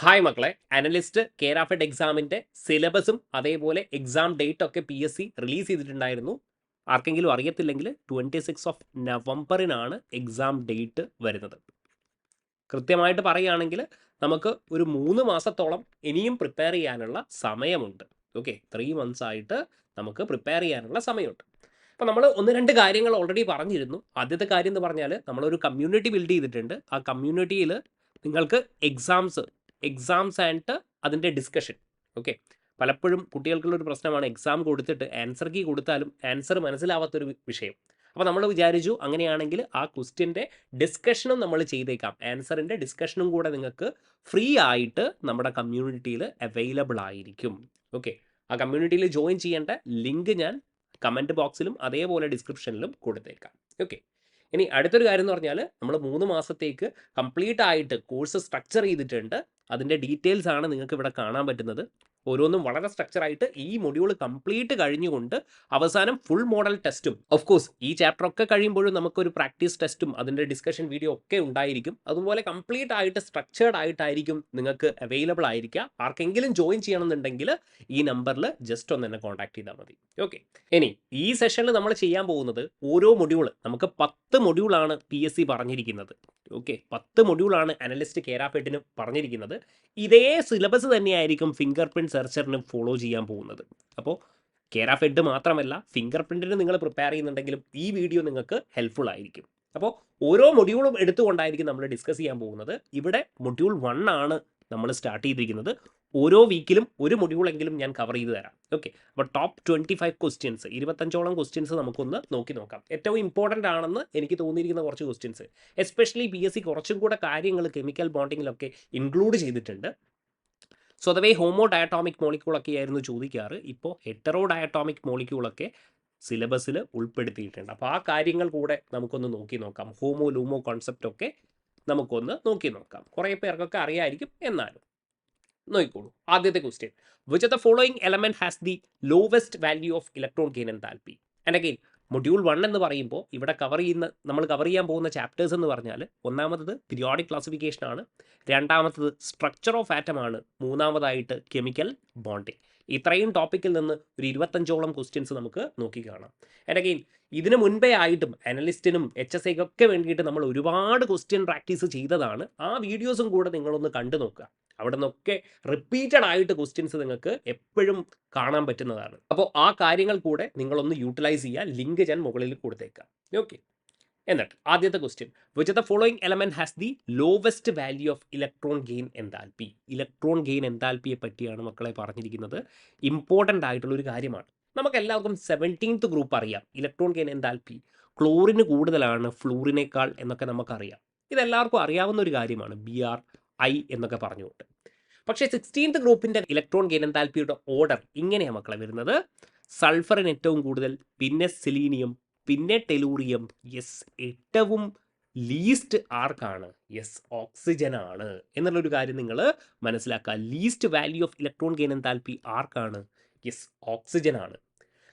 Hi മക്കളെ, analyst Kerafed എക്സാമിൻ്റെ സിലബസും അതേപോലെ എക്സാം ഡേറ്റ് ഒക്കെ PSC റിലീസ് ചെയ്തിട്ടുണ്ടായിരുന്നു. ആർക്കെങ്കിലും അറിയത്തില്ലെങ്കിൽ 26 നവംബറിനാണ് എക്സാം ഡേറ്റ് വരുന്നത്. കൃത്യമായിട്ട് പറയുകയാണെങ്കിൽ നമുക്ക് ഒരു 3 മാസത്തോളം ഇനിയും പ്രിപ്പയർ ചെയ്യാനുള്ള സമയമുണ്ട്. ഓക്കെ, 3 months ആയിട്ട് നമുക്ക് പ്രിപ്പയർ ചെയ്യാനുള്ള സമയമുണ്ട്. അപ്പോൾ നമ്മൾ 1-2 കാര്യങ്ങൾ ഓൾറെഡി പറഞ്ഞിരുന്നു. ആദ്യത്തെ കാര്യം എന്ന് പറഞ്ഞാൽ നമ്മളൊരു കമ്മ്യൂണിറ്റി ബിൽഡ് ചെയ്തിട്ടുണ്ട്. ആ കമ്മ്യൂണിറ്റിയിൽ നിങ്ങൾക്ക് എക്സാംസ് ആൻഡ് അതിൻ്റെ ഡിസ്കഷൻ. ഓക്കെ, പലപ്പോഴും കുട്ടികൾക്കുള്ളൊരു പ്രശ്നമാണ് എക്സാം കൊടുത്തിട്ട് ആൻസർ കീ കൊടുത്താലും ആൻസർ മനസ്സിലാവാത്തൊരു വിഷയം. അപ്പോൾ നമ്മൾ വിചാരിച്ചു അങ്ങനെയാണെങ്കിൽ ആ ക്വസ്റ്റ്യൻ്റെ ഡിസ്കഷനും നമ്മൾ ചെയ്തേക്കാം. ആൻസറിൻ്റെ ഡിസ്കഷനും കൂടെ നിങ്ങൾക്ക് ഫ്രീ ആയിട്ട് നമ്മുടെ കമ്മ്യൂണിറ്റിയിൽ അവൈലബിൾ ആയിരിക്കും. ഓക്കെ, ആ കമ്മ്യൂണിറ്റിയിൽ ജോയിൻ ചെയ്യേണ്ട ലിങ്ക് ഞാൻ കമൻറ്റ് ബോക്സിലും അതേപോലെ ഡിസ്ക്രിപ്ഷനിലും കൊടുത്തേക്കാം. ഓക്കെ, ഇനി അടുത്തൊരു കാര്യം എന്ന് പറഞ്ഞാൽ നമ്മൾ 3 മാസത്തേക്ക് കംപ്ലീറ്റ് ആയിട്ട് കോഴ്സ് സ്ട്രക്ചർ ചെയ്തിട്ടുണ്ട്. അതിൻ്റെ ഡീറ്റെയിൽസ് ആണ് നിങ്ങൾക്ക് ഇവിടെ കാണാൻ പറ്റുന്നത്. ഓരോന്നും വളരെ സ്ട്രക്ചറായിട്ട് ഈ മൊഡ്യൂൾ കംപ്ലീറ്റ് കഴിഞ്ഞുകൊണ്ട് അവസാനം ഫുൾ മോഡൽ ടെസ്റ്റും, ഓഫ് കോഴ്സ് ഈ ചാപ്റ്റർ ഒക്കെ കഴിയുമ്പോഴും നമുക്കൊരു പ്രാക്ടീസ് ടെസ്റ്റും അതിൻ്റെ ഡിസ്കഷൻ വീഡിയോ ഒക്കെ ഉണ്ടായിരിക്കും. അതുപോലെ കംപ്ലീറ്റ് ആയിട്ട് സ്ട്രക്ചേർഡ് ആയിട്ടായിരിക്കും നിങ്ങൾക്ക് അവൈലബിൾ ആയിരിക്കുക. ആർക്കെങ്കിലും ജോയിൻ ചെയ്യണമെന്നുണ്ടെങ്കിൽ ഈ നമ്പറിൽ ജസ്റ്റ് ഒന്ന് എന്നെ കോൺടാക്ട് ചെയ്താൽ മതി. ഓക്കെ, ഇനി ഈ സെഷനിൽ നമ്മൾ ചെയ്യാൻ പോകുന്നത് ഓരോ മൊഡ്യൂൾ, നമുക്ക് 10 മൊഡ്യൂളാണ് PSC പറഞ്ഞിരിക്കുന്നത്. ഓക്കെ, 10 മൊഡ്യൂളാണ് അനലിസ്റ്റ് കേരാഫെഡിന് പറഞ്ഞിരിക്കുന്നത്. ഇതേ സിലബസ് തന്നെയായിരിക്കും ഫിംഗർ പ്രിൻറ്റ് സെർച്ചറിനും ഫോളോ ചെയ്യാൻ പോകുന്നത്. അപ്പോൾ കേരാഫെഡ് മാത്രമല്ല, ഫിംഗർ പ്രിൻറ്റിന് നിങ്ങൾ പ്രിപ്പയർ ചെയ്യുന്നുണ്ടെങ്കിലും ഈ വീഡിയോ നിങ്ങൾക്ക് ഹെൽപ്ഫുൾ ആയിരിക്കും. അപ്പോൾ ഓരോ മൊഡ്യൂളും എടുത്തുകൊണ്ടായിരിക്കും നമ്മൾ ഡിസ്കസ് ചെയ്യാൻ പോകുന്നത്. ഇവിടെ മൊഡ്യൂൾ 1 ആണ് നമ്മൾ സ്റ്റാർട്ട് ചെയ്തിരിക്കുന്നത്. ഓരോ വീക്കിലും ഒരു മൊഡ്യൂളെങ്കിലും ഞാൻ കവർ ചെയ്ത് തരാം. ഓക്കെ, അപ്പോൾ ടോപ്പ് 25 ക്വസ്റ്റ്യൻസ്, 25ഓളം ക്വസ്റ്റ്യൻസ് നമുക്കൊന്ന് നോക്കി നോക്കാം. ഏറ്റവും ഇമ്പോർട്ടൻ്റ് ആണെന്ന് എനിക്ക് തോന്നിയിരിക്കുന്ന കുറച്ച് ക്വസ്റ്റ്യൻസ്, എസ്പെഷ്യലി PSC കുറച്ചും കൂടെ കാര്യങ്ങൾ കെമിക്കൽ ബോണ്ടിങ്ങിലൊക്കെ ഇൻക്ലൂഡ് ചെയ്തിട്ടുണ്ട്. സ്വതവേ ഹോമോ ഡയറ്റോമിക് മോളിക്യൂളൊക്കെ ആയിരുന്നു ചോദിക്കാറ്. ഇപ്പോൾ ഹെറ്ററോ ഡയറ്റോമിക് മോളിക്യൂളൊക്കെ സിലബസിൽ ഉൾപ്പെടുത്തിയിട്ടുണ്ട്. അപ്പോൾ ആ കാര്യങ്ങൾ കൂടെ നമുക്കൊന്ന് നോക്കി നോക്കാം. ഹോമോ ലൂമോ കോൺസെപ്റ്റൊക്കെ നമുക്കൊന്ന് നോക്കി നോക്കാം. കുറേ പേർക്കൊക്കെ അറിയായിരിക്കും, എന്നാലും നോക്കിക്കോളൂ. ആദ്യത്തെ question, which of the following element has the lowest value of electron gain enthalpy? And again module 1 എന്ന് പറയുമ്പോൾ ഇവിടെ നമ്മൾ കവർ ചെയ്യാൻ പോകുന്ന ചാപ്റ്റേഴ്സ് എന്ന് പറഞ്ഞാൽ ഒന്നാമത്തത് പീരിയോഡിക് ക്ലാസിഫിക്കേഷൻ ആണ്, രണ്ടാമത്തത് സ്ട്രക്ചർ ഓഫ് ആറ്റം ആണ്, മൂന്നാമതായിട്ട് കെമിക്കൽ ബോണ്ടിങ്. ഇത്രയും ടോപ്പിക്കിൽ നിന്ന് ഒരു 25ഓളം ക്വസ്റ്റ്യൻസ് നമുക്ക് നോക്കി കാണാം. ആൻഡ് അഗെയിൻ ഇതിന് മുൻപേ ആയിട്ടും അനലിസ്റ്റിനും HSAക്കൊക്കെ വേണ്ടിയിട്ട് നമ്മൾ ഒരുപാട് ക്വസ്റ്റ്യൻ പ്രാക്ടീസ് ചെയ്തതാണ്. ആ വീഡിയോസും കൂടെ നിങ്ങളൊന്ന് കണ്ടു നോക്കുക. അവിടെ നിന്നൊക്കെ റിപ്പീറ്റഡ് ആയിട്ട് ക്വസ്റ്റ്യൻസ് നിങ്ങൾക്ക് എപ്പോഴും കാണാൻ പറ്റുന്നതാണ്. അപ്പോൾ ആ കാര്യങ്ങൾ കൂടെ നിങ്ങളൊന്ന് യൂട്ടിലൈസ് ചെയ്യുക. ലിങ്ക് ഞാൻ മുകളിൽ കൊടുത്തേക്കാം. ഓക്കെ, എന്നിട്ട് ആദ്യത്തെ question, which of the following element has the lowest value of electron gain enthalpy? Electron gain എൻതാൽപ്പിയെ പറ്റിയാണ് മക്കളെ പറഞ്ഞിരിക്കുന്നത്. ഇമ്പോർട്ടൻ്റ് ആയിട്ടുള്ളൊരു കാര്യമാണ്. നമുക്ക് എല്ലാവർക്കും 17th ഗ്രൂപ്പ് അറിയാം. ഇലക്ട്രോൺ ഗെയിൻ എൻതാൽപ്പി ക്ലോറിന് കൂടുതലാണ് ഫ്ലൂറിനേക്കാൾ എന്നൊക്കെ നമുക്കറിയാം. ഇതെല്ലാവർക്കും അറിയാവുന്ന ഒരു കാര്യമാണ്, BRI എന്നൊക്കെ പറഞ്ഞുകൊണ്ട്. പക്ഷേ 16th ഗ്രൂപ്പിൻ്റെ ഇലക്ട്രോൺ ഗെയിൻ എൻതാൽപ്പിയുടെ ഓർഡർ ഇങ്ങനെയാണ് മക്കളെ വരുന്നത്. സൾഫറിന് ഏറ്റവും കൂടുതൽ, പിന്നെ സെലീനിയം, പിന്നെ ടെലൂറിയം. യെസ്, ഏറ്റവും ലീസ്റ്റ് ആർക്കാണ്? യെസ്, ഓക്സിജൻ ആണ് എന്നുള്ളൊരു കാര്യം നിങ്ങൾ മനസ്സിലാക്കുക. Least value of electron gain enthalpy ആർക്കാണ്? യെസ്, ഓക്സിജൻ ആണ്.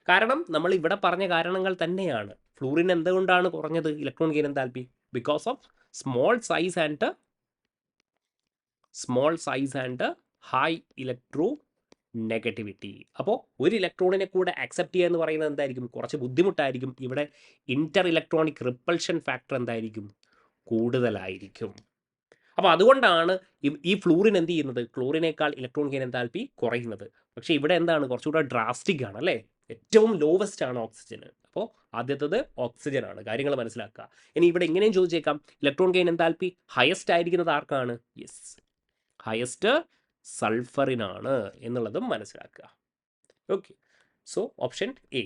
കാരണം നമ്മൾ ഇവിടെ പറഞ്ഞ കാരണങ്ങൾ തന്നെയാണ്. ഫ്ലൂറിൻ എന്തുകൊണ്ടാണ് കുറഞ്ഞത് electron gain enthalpy? Because of small size and high electro negativity. അപ്പോൾ ഒരു ഇലക്ട്രോണിനെ കൂടെ ആക്സെപ്റ്റ് ചെയ്യുക എന്ന് പറയുന്നത് എന്തായിരിക്കും? കുറച്ച് ബുദ്ധിമുട്ടായിരിക്കും. ഇവിടെ ഇൻ്റർ ഇലക്ട്രോണിക് റിപ്പൾഷൻ ഫാക്ടർ എന്തായിരിക്കും? കൂടുതലായിരിക്കും. അപ്പോൾ അതുകൊണ്ടാണ് ഈ ഫ്ലൂറിൻ എന്ത് ചെയ്യുന്നത്? ക്ലോറിനേക്കാൾ ഇലക്ട്രോൺ ഗെയിൻ എൻതാൽപ്പി കുറയുന്നത്. പക്ഷേ ഇവിടെ എന്താണ്? കുറച്ചുകൂടെ ഡ്രാസ്റ്റിക് ആണ് അല്ലേ? ഏറ്റവും ലോവസ്റ്റ് ആണ് ഓക്സിജൻ. അപ്പോൾ ആദ്യത്തത് ഓക്സിജൻ ആണ്. കാര്യങ്ങൾ മനസ്സിലാക്കുക. ഇനി ഇവിടെ എങ്ങനെയും ചോദിച്ചേക്കാം, ഇലക്ട്രോൺ ഗെയിൻ എൻതാൽപ്പി ഹയസ്റ്റ് ആയിരിക്കുന്നത് ആർക്കാണ്? യെസ്, ഹയസ്റ്റ് സൾഫറിനാണ് എന്നുള്ളതും മനസ്സിലാക്കുക. Okay, so option A.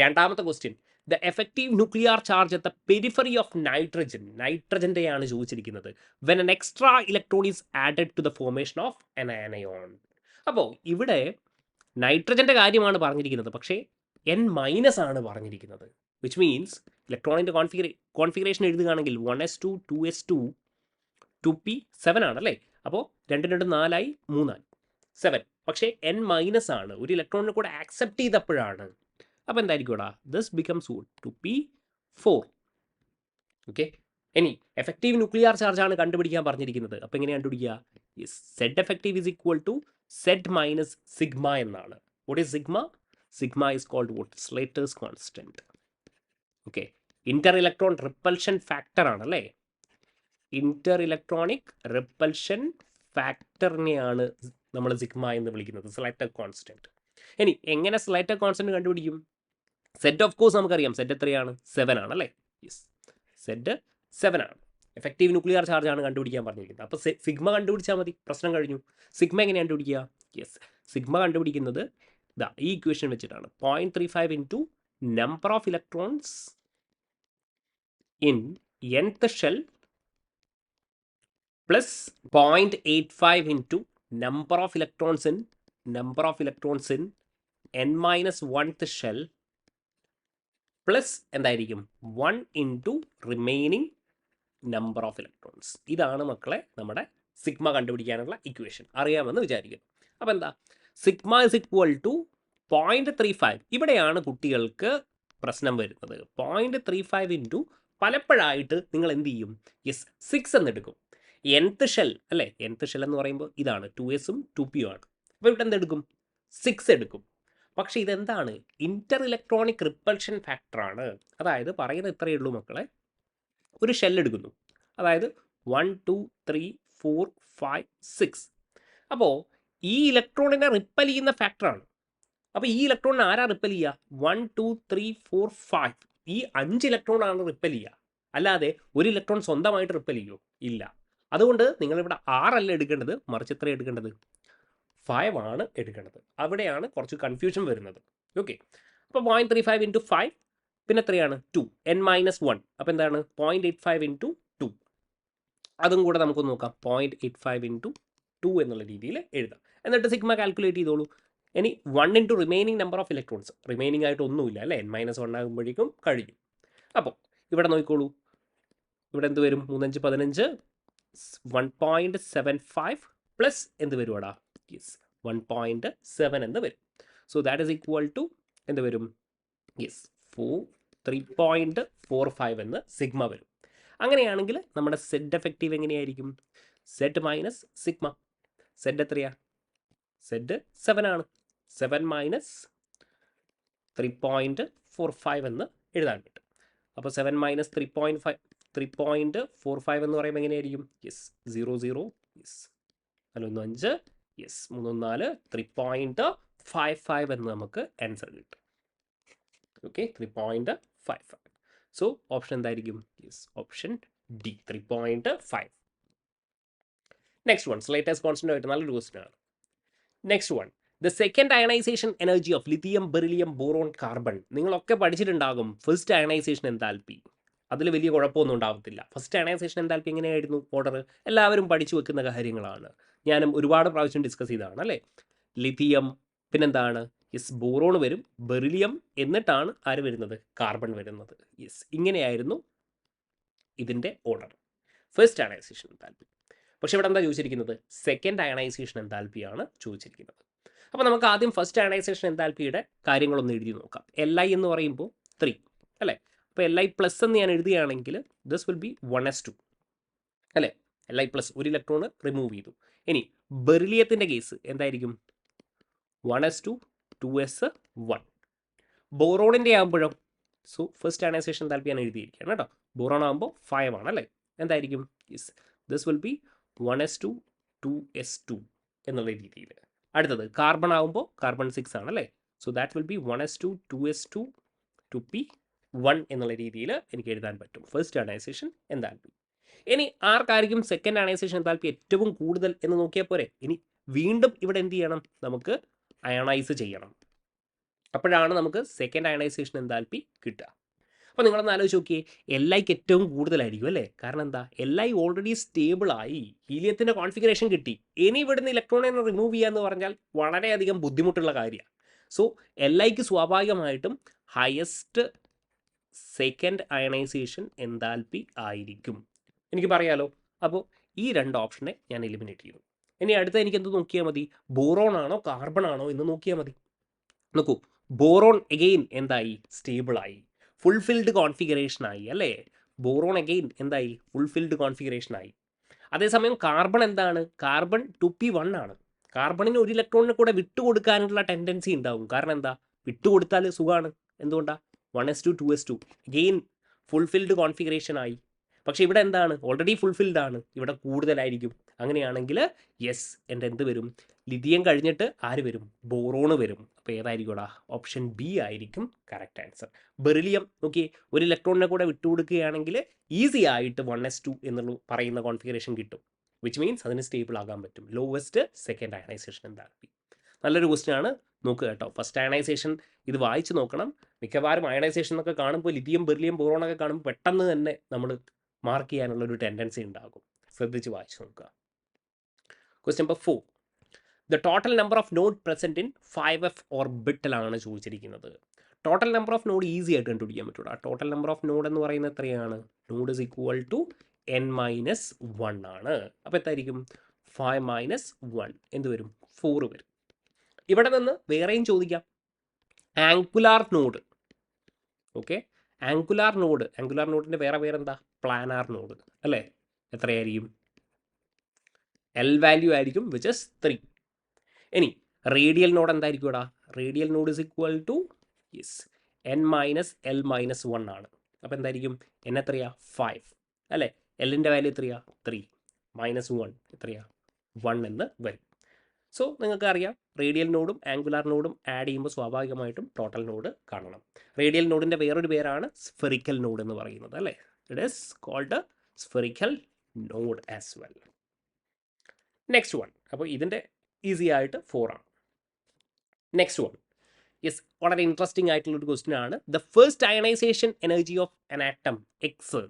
രണ്ടാമത്തെ question, the effective nuclear charge at the periphery of നൈട്രജൻ്റെയാണ് ചോദിച്ചിരിക്കുന്നത്. When an extra electron is added to the formation of an anion. അപ്പോൾ ഇവിടെ നൈട്രജൻ്റെ കാര്യമാണ് പറഞ്ഞിരിക്കുന്നത്, പക്ഷേ N- ആണ് പറഞ്ഞിരിക്കുന്നത്. വിച്ച് മീൻസ് ഇലക്ട്രോണിൻ്റെ കോൺഫിഗറേഷൻ എഴുതുകയാണെങ്കിൽ 1s2 2s2 2p7 ആണല്ലേ. അപ്പോൾ 2 2 4 ആയി 3 ആയി 7. പക്ഷേ N- ആണ്. ഒരു ഇലക്ട്രോണിനെ കൂടെ ആക്സെപ്റ്റ് ചെയ്തപ്പോഴാണ്. അപ്പോൾ എന്തായിരിക്കും ഇവിടെ? This becomes 2p4. ഓക്കെ, ഇനി എഫക്റ്റീവ് ന്യൂക്ലിയർ ചാർജ് ആണ് കണ്ടുപിടിക്കാൻ പറഞ്ഞിരിക്കുന്നത്. അപ്പോൾ എങ്ങനെ കണ്ടുപിടിക്കുക? Yes, zed effective is equal to zed minus sigma എന്നാണ്. What is sigma? Sigma is called what? Slater's constant. Okay, inter electron repulsion factor ആണല്ലേ. ഇന്റർ ഇലക്ട്രോണിക് റിപ്പൽഷൻ ഫാക്ടറിനെയാണ് നമ്മൾ സിഗ്മ എന്ന് വിളിക്കുന്നത്, സ്ലേറ്റർ കോൺസ്റ്റന്റ്. ഇനി എങ്ങനെ സ്ലേറ്റർ കോൺസ്റ്റന്റ് കണ്ടുപിടിക്കും? Zed of course നമുക്കറിയാം, സെഡ് എത്രയാണ്? 7 ആണ് അല്ലേ. യെസ്, സെഡ് 7 ആണ്. എഫക്റ്റീവ് ന്യൂക്ലിയർ ചാർജ് ആണ് കണ്ടുപിടിക്കാൻ പറഞ്ഞിരിക്കുന്നത്. അപ്പോൾ സിഗ്മ കണ്ടുപിടിച്ചാൽ മതി, പ്രശ്നം കഴിഞ്ഞു. സിഗ്മ എങ്ങനെ കണ്ടുപിടിക്കുക? യെസ്, സിഗ്മ കണ്ടുപിടിക്കുന്നത് ഇതാ ഈ ഇക്വേഷൻ വെച്ചിട്ടാണ്. 0.35 into number of electrons in nth shell plus 0.85 into number of electrons in n-1th shell plus എന്തായിരിക്കും 1 into remaining number of electrons. ഇതാണ് മക്കളെ നമ്മുടെ സിഗ്മ കണ്ടുപിടിക്കാനുള്ള ഇക്വേഷൻ. അറിയാമെന്ന് വിചാരിക്കുന്നു. അപ്പോൾ എന്താ? Sigma is equal to 0.35. ഇവിടെയാണ് കുട്ടികൾക്ക് പ്രശ്നം വരുന്നത്. 0.35 ഇൻറ്റു പലപ്പോഴായിട്ട് നിങ്ങൾ എന്ത് ചെയ്യും? യെസ്, 6 എന്നെടുക്കും. nth ഷെൽ അല്ലേ, nth ഷെൽ എന്ന് പറയുമ്പോൾ ഇതാണ് 2s-ഉം 2p-യും ആണ്. അപ്പോൾ ഇവിടെ എന്തെടുക്കും? 6 എടുക്കും. പക്ഷേ ഇതെന്താണ്? ഇന്റർ ഇലക്ട്രോണിക് റിപ്പൽഷൻ ഫാക്ടറാണ്. അതായത് പറയുന്നത് ഇത്രയേ ഉള്ളൂ മക്കളെ. ഒരു ഷെൽ എടുക്കുന്നു, അതായത് 1 2 3 4 5 6. അപ്പോൾ ഈ ഇലക്ട്രോണിനെ റിപ്പൽ ചെയ്യുന്ന ഫാക്ടറാണ്. അപ്പോൾ ഈ ഇലക്ട്രോണിനെ ആരാ റിപ്പൽ ചെയ്യുക? 1 2 3 4 5. ഈ 5 ഇലക്ട്രോൺ ആണ് റിപ്പൽ ചെയ്യുക. അല്ലാതെ ഒരു ഇലക്ട്രോൺ സ്വന്തമായിട്ട് റിപ്പൽ ചെയ്യുമോ? ഇല്ല. അതുകൊണ്ട് നിങ്ങളിവിടെ 6 അല്ല എടുക്കേണ്ടത്, മറിച്ച് എത്ര എടുക്കേണ്ടത്? 5 ആണ് എടുക്കേണ്ടത്. അവിടെയാണ് കുറച്ച് കൺഫ്യൂഷൻ വരുന്നത്. ഓക്കെ, അപ്പോൾ 0.35 ഇൻറ്റു 5 പിന്നെ എത്രയാണ്? 2 n-1. അപ്പോൾ എന്താണ്? 0.85 ഇൻറ്റു 2. അതും കൂടെ നമുക്ക് നോക്കാം. 0.85 ഇൻറ്റു 2 എന്നുള്ള രീതിയിൽ എഴുതാം. എന്നിട്ട് സിഗ്മ കാൽക്കുലേറ്റ് ചെയ്തോളൂ. ഇനി 1 into remaining number of electrons. Remaining ആയിട്ട് ഒന്നുമില്ല അല്ലേ, n-1 ആകുമ്പോഴേക്കും കഴിഞ്ഞു. അപ്പോൾ ഇവിടെ നോക്കിക്കോളൂ, ഇവിടെ എന്ത് വരും? 3 5 15 1.75 പ്ലസ് എന്ത് വരും അവിടെ? യെസ്, 1.7 എന്ന് വരും. So that is equal to എന്ത് വരും? യെസ്, 3.45 എന്ന് സിഗ്മ വരും. അങ്ങനെയാണെങ്കിൽ നമ്മുടെ സെഡ് എഫക്റ്റീവ് എങ്ങനെയായിരിക്കും? Z minus sigma. സെഡ് എത്രയാ? സെഡ് 7 ആണ്. 7 മൈനസ് 3.45 എന്ന് എഴുതാൻ പറ്റും. അപ്പോൾ 7 മൈനസ് 3.45 എന്ന് പറയുമ്പോൾ എങ്ങനെയായിരിക്കും? യെസ്, 0 0. യെസ്, 1 5. യെസ്, 3 4. 3.55 എന്ന് നമുക്ക് ആൻസർ കിട്ടും. ഓക്കെ, 3.55. സോ ഓപ്ഷൻ എന്തായിരിക്കും? Yes, option D, 3.5. Next one, Slater's constant ആയിട്ട് നല്ലൊരു ക്വസ്റ്റ്യൻ ആണ്. Next one, the second ionisation energy of lithium, beryllium, boron, carbon. നിങ്ങളൊക്കെ പഠിച്ചിട്ടുണ്ടാകും ഫസ്റ്റ് അയണൈസേഷൻ എൻതാൽപ്പി. അതിൽ വലിയ കുഴപ്പമൊന്നും ഉണ്ടാകത്തില്ല. ഫസ്റ്റ് അയണൈസേഷൻ എൻതാൽപ്പി എങ്ങനെയായിരുന്നു ഓർഡർ? എല്ലാവരും പഠിച്ചു വെക്കുന്ന കാര്യങ്ങളാണ്. ഞാനും ഒരുപാട് പ്രാവശ്യം ഡിസ്കസ് ചെയ്തതാണ് അല്ലേ. ലിഥിയം, പിന്നെന്താണ്? യെസ്, ബോറോൺ വരും, ബെറിലിയം, എന്നിട്ടാണ് ആര് വരുന്നത്? കാർബൺ വരുന്നത്. യെസ്, ഇങ്ങനെയായിരുന്നു ഇതിൻ്റെ ഓർഡർ. First ionisation enthalpy. പക്ഷെ ഇവിടെ എന്താ ചോദിച്ചിരിക്കുന്നത്? സെക്കൻഡ് അയണൈസേഷൻ എൻതാൽപ്പിയാണ് ചോദിച്ചിരിക്കുന്നത്. അപ്പോൾ നമുക്ക് ആദ്യം ഫസ്റ്റ് അയണൈസേഷൻ എൻതാൽപ്പിയുടെ കാര്യങ്ങളൊന്ന് എഴുതി നോക്കാം. Li എന്ന് പറയുമ്പോൾ 3 അല്ലേ. അപ്പോൾ Li പ്ലസ് എന്ന് ഞാൻ എഴുതുകയാണെങ്കിൽ ദിസ് വിൽ ബി 1s2 അല്ലേ. Li പ്ലസ്, ഒരു ഇലക്ട്രോൺ റിമൂവ് ചെയ്തു. ഇനി ബെറിലിയത്തിൻ്റെ കേസ് എന്തായിരിക്കും? 1s2 2s1. ബോറോണിൻ്റെ ആകുമ്പോഴോ? സോ ഫസ്റ്റ് അയണൈസേഷൻ എൻതാൽപ്പി ഞാൻ എഴുതിയിരിക്കുകയാണ് കേട്ടോ. ബോറോൺ ആകുമ്പോൾ 5 ആണ് അല്ലേ. എന്തായിരിക്കും? Yes, this will be 1s2 2s2 എന്നുള്ള രീതിയിൽ. അടുത്തത് കാർബൺ ആകുമ്പോൾ കാർബൺ 6 ആണ് അല്ലേ. So that will B 1s2 2s2 2p1 എന്നുള്ള രീതിയിൽ എനിക്ക് എഴുതാൻ പറ്റും ഫസ്റ്റ് അയണൈസേഷൻ എൻതാൽപ്പി. ഇനി ആർക്കായിരിക്കും സെക്കൻഡ് അയണൈസേഷൻ എൻതാൽപ്പി ഏറ്റവും കൂടുതൽ എന്ന് നോക്കിയാൽ പോരെ. ഇനി വീണ്ടും ഇവിടെ എന്ത് ചെയ്യണം? നമുക്ക് അയണൈസ് ചെയ്യണം. അപ്പോഴാണ് നമുക്ക് സെക്കൻഡ് അയണൈസേഷൻ എൻതാൽപ്പി കിട്ടുക. അപ്പോൾ നിങ്ങളൊന്ന് ആലോചിച്ച് നോക്കിയേ, Liക്ക് ഏറ്റവും കൂടുതലായിരിക്കും അല്ലേ. കാരണം എന്താ? Li ഓൾറെഡി സ്റ്റേബിളായി, ഹീലിയത്തിൻ്റെ കോൺഫിഗറേഷൻ കിട്ടി. ഇനി ഇവിടുന്ന് ഇലക്ട്രോണിനെ റിമൂവ് ചെയ്യുക എന്ന് പറഞ്ഞാൽ വളരെയധികം ബുദ്ധിമുട്ടുള്ള കാര്യമാണ്. സോ Liക്ക് സ്വാഭാവികമായിട്ടും ഹയസ്റ്റ് സെക്കൻഡ് അയണൈസേഷൻ എൻതാൽപ്പി ആയിരിക്കും. എനിക്ക് പറയാലോ. അപ്പോൾ ഈ രണ്ട് ഓപ്ഷനെ ഞാൻ എലിമിനേറ്റ് ചെയ്തു. ഇനി അടുത്ത എനിക്ക് എന്ത് നോക്കിയാൽ മതി? ബോറോൺ ആണോ കാർബൺ ആണോ എന്ന് നോക്കിയാൽ മതി. നോക്കൂ, ബോറോൺ എഗെയിൻ എന്തായി? സ്റ്റേബിളായി, ഫുൾഫിൽഡ് കോൺഫിഗറേഷൻ ആയി അല്ലേ. ബോറോൺ അഗെയിൻ എന്തായി? ഫുൾഫിൽഡ് കോൺഫിഗറേഷൻ ആയി. അതേസമയം കാർബൺ എന്താണ്? കാർബൺ 2p1 ആണ്. കാർബണിന് ഒരു ഇലക്ട്രോണിനെ കൂടെ വിട്ടുകൊടുക്കാനുള്ള ടെൻഡൻസി ഉണ്ടാവും. കാരണം എന്താ? വിട്ടുകൊടുത്താൽ സുഖമാണ്. എന്തുകൊണ്ടാണ്? 1s2 2s2 gain fulfilled configuration ആയി. പക്ഷേ ഇവിടെ എന്താണ്? ഓൾറെഡി ഫുൾഫിൽഡ് ആണ്. ഇവിടെ കൂടുതലായിരിക്കും. അങ്ങനെയാണെങ്കിൽ യെസ്, എൻ്റെ എന്ത് വരും? ലിഥിയം കഴിഞ്ഞിട്ട് ആര് വരും? ബോറോണ് വരും. അപ്പോൾ ഏതായിരിക്കുംടാ? ഓപ്ഷൻ ബി ആയിരിക്കും കറക്റ്റ് ആൻസർ. ബെറിലിയം നോക്കിയേ, ഒരു ഇലക്ട്രോണിനെ കൂടെ വിട്ടുകൊടുക്കുകയാണെങ്കിൽ ഈസി ആയിട്ട് 1s2 എന്നുള്ള പറയുന്ന കോൺഫിഗറേഷൻ കിട്ടും. വിച്ച് മീൻസ് അതിന് സ്റ്റേബിൾ ആകാൻ പറ്റും. Lowest second ionization enthalpy. നല്ലൊരു ക്വസ്റ്റ്യൻ ആണ്, നോക്കുക കേട്ടോ. ഫസ്റ്റ് അയണൈസേഷൻ ഇത് വായിച്ച് നോക്കണം. മിക്കവാറും അയണൈസേഷൻ എന്നൊക്കെ കാണുമ്പോൾ ലിഥിയം ബെറിലിയം ബോറോണൊക്കെ കാണുമ്പോൾ പെട്ടെന്ന് തന്നെ നമ്മൾ മാർക്ക് ചെയ്യാനുള്ള ഒരു ടെൻഡൻസി ഉണ്ടാകും. ശ്രദ്ധിച്ച് വായിച്ച് നോക്കുക. Question number 4. The total number of node present in 5f ഓർബിറ്റലാണ് ചോദിച്ചിരിക്കുന്നത്. Total number of node easy ആയിട്ട് കണ്ടുപിടിക്കാൻ പറ്റൂടാ. ടോട്ടൽ നമ്പർ ഓഫ് നോഡ് എന്ന് പറയുന്നത് എത്രയാണ്? Node is equal to n-1 ആണ്. അപ്പോൾ എത്തായിരിക്കും? 5 - 1 എന്ത് വരും? 4 വരും. ഇവിടെ നിന്ന് വേറെയും ചോദിക്കാം. ആംഗുലാർ നോഡ്, ഓക്കെ, ആംഗുലാർ നോഡിൻ്റെ വേറെ പേരെന്താ? പ്ലാനാർ നോഡ് അല്ലേ? എത്രയായിരിക്കും? എൽ വാല്യൂ ആയിരിക്കും, വിച്ച് ഇസ് 3. ഇനി റേഡിയൽ നോഡ് എന്തായിരിക്കും ഇവിടെ? Radial node is equal to yes n-l-1 ആണ്. അപ്പോൾ എന്തായിരിക്കും? n എത്രയാ? 5 അല്ലേ? എല്ലിൻ്റെ വാല്യൂ എത്രയാ? 3 -1 എത്രയാ? 1 എന്ന് വരും. സോ നിങ്ങൾക്ക് അറിയാം, റേഡിയൽ നോഡും ആംഗുലാർ നോഡും ആഡ് ചെയ്യുമ്പോൾ സ്വാഭാവികമായിട്ടും ടോട്ടൽ നോഡ് കാണണം. റേഡിയൽ നോഡിൻ്റെ വേറൊരു പേരാണ് സ്ഫെറിക്കൽ നോഡ് എന്ന് പറയുന്നത് അല്ലേ? It is called spherical node as well. Next one, അപ്പോൾ ഇതിൻ്റെ ഈസി ആയിട്ട് 4 ആണ്. നെക്സ്റ്റ് വൺ യെസ്, വളരെ ഇൻട്രസ്റ്റിംഗ് ആയിട്ടുള്ളൊരു ക്വസ്റ്റ്യൻ ആണ്. The first ionization energy of an atom X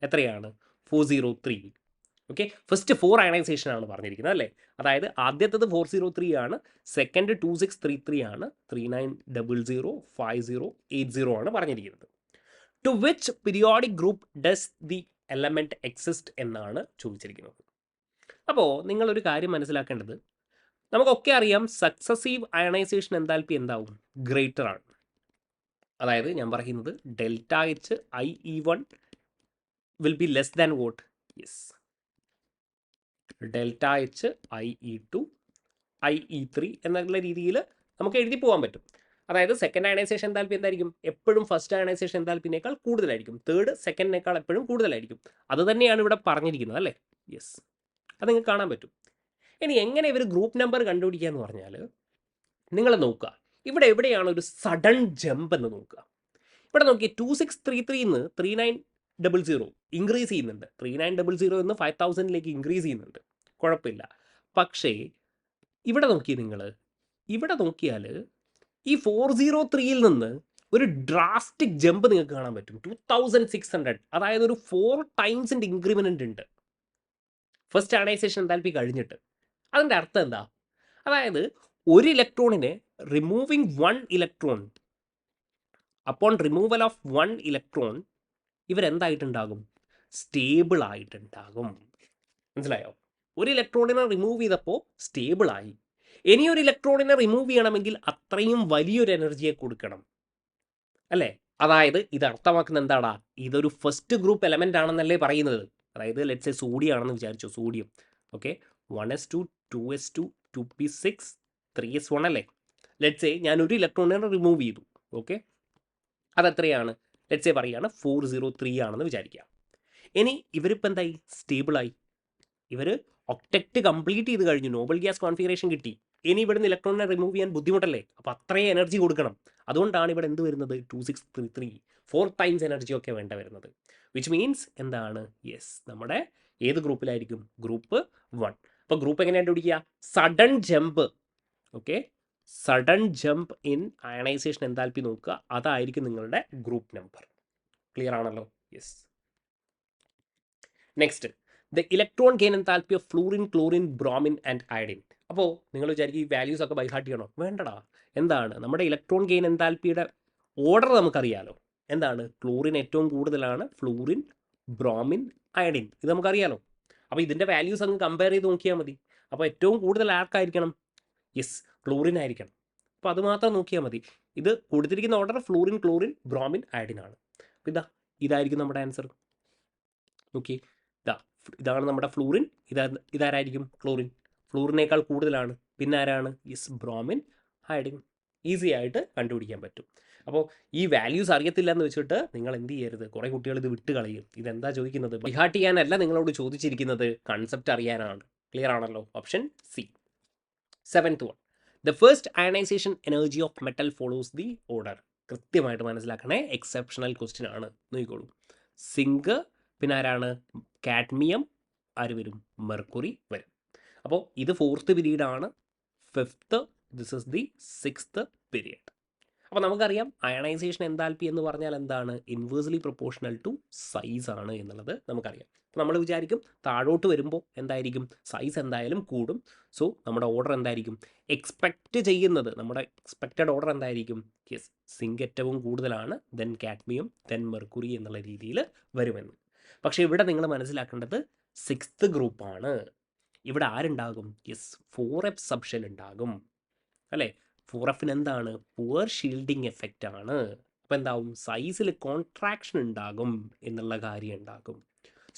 എത്രയാണ്? 403. ഓക്കെ, ഫസ്റ്റ് 4 അയണൈസേഷൻ ആണ് പറഞ്ഞിരിക്കുന്നത് അല്ലേ? അതായത് ആദ്യത്തത് 403 ആണ്, സെക്കൻഡ് 2633 ആണ്, 3900 5080 ആണ് പറഞ്ഞിരിക്കുന്നത്. To which periodic group does the element exist എന്നാണ് ചോദിച്ചിരിക്കുന്നത്. അപ്പോൾ നിങ്ങളൊരു കാര്യം മനസ്സിലാക്കേണ്ടത്, നമുക്കൊക്കെ അറിയാം സക്സസീവ് അയണൈസേഷൻ എന്താൽപ്പി എന്താവും? ഗ്രേറ്റർ ആണ്. അതായത് ഞാൻ പറയുന്നത് delta H IE1 will be less than vote? Yes, delta H IE2 IE3 എന്നുള്ള രീതിയിൽ നമുക്ക് എഴുതി പോകാൻ പറ്റും. അതായത് സെക്കൻഡ് അയണൈസേഷൻ എന്താൽപ്പി എന്തായിരിക്കും? എപ്പോഴും ഫസ്റ്റ് അയണൈസേഷൻ എന്താൽപ്പിനേക്കാൾ കൂടുതലായിരിക്കും. തേർഡ് സെക്കൻഡിനേക്കാൾ എപ്പോഴും കൂടുതലായിരിക്കും. അത് തന്നെയാണ് ഇവിടെ പറഞ്ഞിരിക്കുന്നത് അല്ലേ? യെസ്, അത് നിങ്ങൾക്ക് കാണാൻ പറ്റും. ഇനി എങ്ങനെ ഇവർ ഗ്രൂപ്പ് നമ്പർ കണ്ടുപിടിക്കുക എന്ന് പറഞ്ഞാൽ, നിങ്ങൾ നോക്കുക ഇവിടെ എവിടെയാണ് ഒരു സഡൻ ജമ്പ് എന്ന് നോക്കുക. ഇവിടെ നോക്കിയ 2633 3900 ഇൻക്രീസ് ചെയ്യുന്നുണ്ട്. 3900 എന്ന് 5000ലേക്ക് ഇൻക്രീസ് ചെയ്യുന്നുണ്ട്, കുഴപ്പമില്ല. പക്ഷേ ഇവിടെ നോക്കി നിങ്ങൾ, ഇവിടെ നോക്കിയാൽ ഈ 403യിൽ നിന്ന് ഒരു ഡ്രാസ്റ്റിക് ജമ്പ് നിങ്ങൾക്ക് കാണാൻ പറ്റും. 2600, അതായത് ഒരു 4 ടൈംസിൻ്റെ ഇൻക്രിമെൻ്റ് ഉണ്ട് ഫസ്റ്റ് അയണൈസേഷൻ എന്താൽപ്പി കഴിഞ്ഞിട്ട്. അതിൻ്റെ അർത്ഥം എന്താ? അതായത് ഒരു ഇലക്ട്രോണിനെ removing 1 electron, upon removal of 1 electron ഇവരെന്തായിട്ടുണ്ടാകും? സ്റ്റേബിൾ ആയിട്ടുണ്ടാകും. മനസ്സിലായോ? ഒരു ഇലക്ട്രോണിനെ റിമൂവ് ചെയ്തപ്പോൾ സ്റ്റേബിളായി. ഇനിയൊരു ഇലക്ട്രോണിനെ റിമൂവ് ചെയ്യണമെങ്കിൽ അത്രയും വലിയൊരു എനർജിയെ കൊടുക്കണം അല്ലേ? അതായത് ഇത് അർത്ഥമാക്കുന്ന എന്താടാ? ഇതൊരു ഫസ്റ്റ് ഗ്രൂപ്പ് എലമെൻ്റ് ആണെന്നല്ലേ പറയുന്നത്. അതായത് ലെറ്റ്സ് എ സോഡിയം ആണെന്ന് വിചാരിച്ചു, sodium. Okay, 1s2 2s2 2p6 3s1 അല്ലേ? ലെറ്റ്സ് എ ഞാൻ ഒരു ഇലക്ട്രോണിനെ റിമൂവ് ചെയ്തു. ഓക്കെ, അതെത്രയാണ്? ലെറ്റ്സ് എ പറയുകയാണ് 403 ആണെന്ന് വിചാരിക്കുക. ഇനി ഇവരിപ്പോൾ എന്തായി? സ്റ്റേബിളായി. ഇവർ ഒക്ടക്റ്റ് കംപ്ലീറ്റ് ചെയ്ത് കഴിഞ്ഞു, നോബൽ ഗ്യാസ് കോൺഫിഗറേഷൻ കിട്ടി. ഇനി ഇവിടുന്ന് ഇലക്ട്രോണിനെ റിമൂവ് ചെയ്യാൻ ബുദ്ധിമുട്ടല്ലേ? അപ്പോൾ അത്രയും എനർജി കൊടുക്കണം. അതുകൊണ്ടാണ് ഇവിടെ എന്ത് വരുന്നത്? 2633 4 ടൈംസ് എനർജി ഒക്കെ വേണ്ട വരുന്നത്. വിച്ച് മീൻസ് എന്താണ്? യെസ്, നമ്മുടെ ഏത് ഗ്രൂപ്പിലായിരിക്കും? ഗ്രൂപ്പ് 1. അപ്പോൾ ഗ്രൂപ്പ് എങ്ങനെയാണ് കണ്ടുപിടിക്കുക? Sudden jump. Okay, sudden jump in ionization enthalpy നോക്കുക, അതായിരിക്കും നിങ്ങളുടെ ഗ്രൂപ്പ് നമ്പർ. ക്ലിയർ ആണല്ലോ? Yes. Next, the electron gain enthalpy of fluorine chlorine bromine and iodine. അപ്പോൾ നിങ്ങൾ വിചാരിക്കും ഈ വാല്യൂസ് ഒക്കെ ബൈ ഹാർട്ട് ചെയ്യണോ? വേണ്ടടാ. എന്താണ് നമ്മുടെ ഇലക്ട്രോൺ ഗെയിൻ എൻതാൽപ്പിയുടെ ഓർഡർ നമുക്കറിയാലോ. എന്താണ്? ക്ലോറിൻ ഏറ്റവും കൂടുതലാണ്, ഫ്ലൂറിൻ, ബ്രോമിൻ, അയഡിൻ, ഇത് നമുക്കറിയാലോ. അപ്പോൾ ഇതിൻ്റെ വാല്യൂസ് അങ്ങ് കമ്പയർ ചെയ്ത് നോക്കിയാൽ മതി. അപ്പോൾ ഏറ്റവും കൂടുതൽ ആർക്കായിരിക്കണം? യെസ്, ക്ലോറിൻ ആയിരിക്കണം. അപ്പോൾ അത് മാത്രം നോക്കിയാൽ മതി. ഇത് കൊടുത്തിരിക്കുന്ന order fluorine chlorine bromine iodine ആണ്. അപ്പോൾ ഇതായിരിക്കും നമ്മുടെ ആൻസർ. നോക്കി, ഇതാ ഇതാണ് നമ്മുടെ ഫ്ലൂറിൻ, ഇതാരായിരിക്കും ക്ലോറിൻ. ഫ്ലൂറിനേക്കാൾ കൂടുതലാണ്, പിന്നെ ആരാണ്? Yes, bromine, iodine. ഈസി ആയിട്ട് കണ്ടുപിടിക്കാൻ പറ്റും. അപ്പോൾ ഈ വാല്യൂസ് അറിയത്തില്ല എന്ന് വെച്ചിട്ട് നിങ്ങൾ എന്ത് ചെയ്യരുത്, കുറേ കുട്ടികൾ ഇത് വിട്ട് കളയും. ഇതെന്താ ചോദിക്കുന്നത്? ബിഹാർട്ട് ചെയ്യാനല്ല നിങ്ങളോട് ചോദിച്ചിരിക്കുന്നത്, കൺസെപ്റ്റ് അറിയാനാണ്. ക്ലിയർ ആണല്ലോ? Option C. 7th one. The first ionization energy of metal follows the order. കൃത്യമായിട്ട് മനസ്സിലാക്കണേ, എക്സെപ്ഷണൽ ക്വസ്റ്റ്യൻ ആണ്. നോക്കിക്കോളൂ, സിങ്ക്, പിന്നെ ആരാണ്? കാഡ്മിയം, ആര് വരും? മെർക്കുറി വരും. അപ്പോൾ ഇത് 4th പീരീഡ് ആണ്, 5th, this is the 6th period. അപ്പോൾ നമുക്കറിയാം അയണൈസേഷൻ എൻതാൽപ്പി എന്ന് പറഞ്ഞാൽ എന്താണ്? ഇൻവേഴ്സ്ലി പ്രൊപ്പോർഷണൽ ടു സൈസ് ആണ് എന്നുള്ളത് നമുക്കറിയാം. നമ്മൾ വിചാരിക്കും താഴോട്ട് വരുമ്പോൾ എന്തായിരിക്കും? സൈസ് എന്തായാലും കൂടും. സോ നമ്മുടെ ഓർഡർ എന്തായിരിക്കും? എക്സ്പെക്റ്റ് ചെയ്യുന്നത്, നമ്മുടെ എക്സ്പെക്റ്റഡ് ഓർഡർ എന്തായിരിക്കും? യെസ്, സിങ്ക് ഏറ്റവും കൂടുതലാണ്, ദെൻ കാഡ്മിയം, ദെൻ മെർക്കുറി എന്നുള്ള രീതിയിൽ വരുമെന്ന്. പക്ഷേ ഇവിടെ നിങ്ങൾ മനസ്സിലാക്കേണ്ടത് 6th ഗ്രൂപ്പാണ്. ഇവിടെ ആരുണ്ടാകും? യെസ്, 4f സബ്ഷെൽ ഉണ്ടാകും അല്ലേ? 4fന് എന്താണ്? പുവർ ഷീൽഡിങ് എഫക്റ്റ് ആണ്. അപ്പോൾ എന്താവും? സൈസിൽ കോൺട്രാക്ഷൻ ഉണ്ടാകും എന്നുള്ള കാര്യം ഉണ്ടാകും.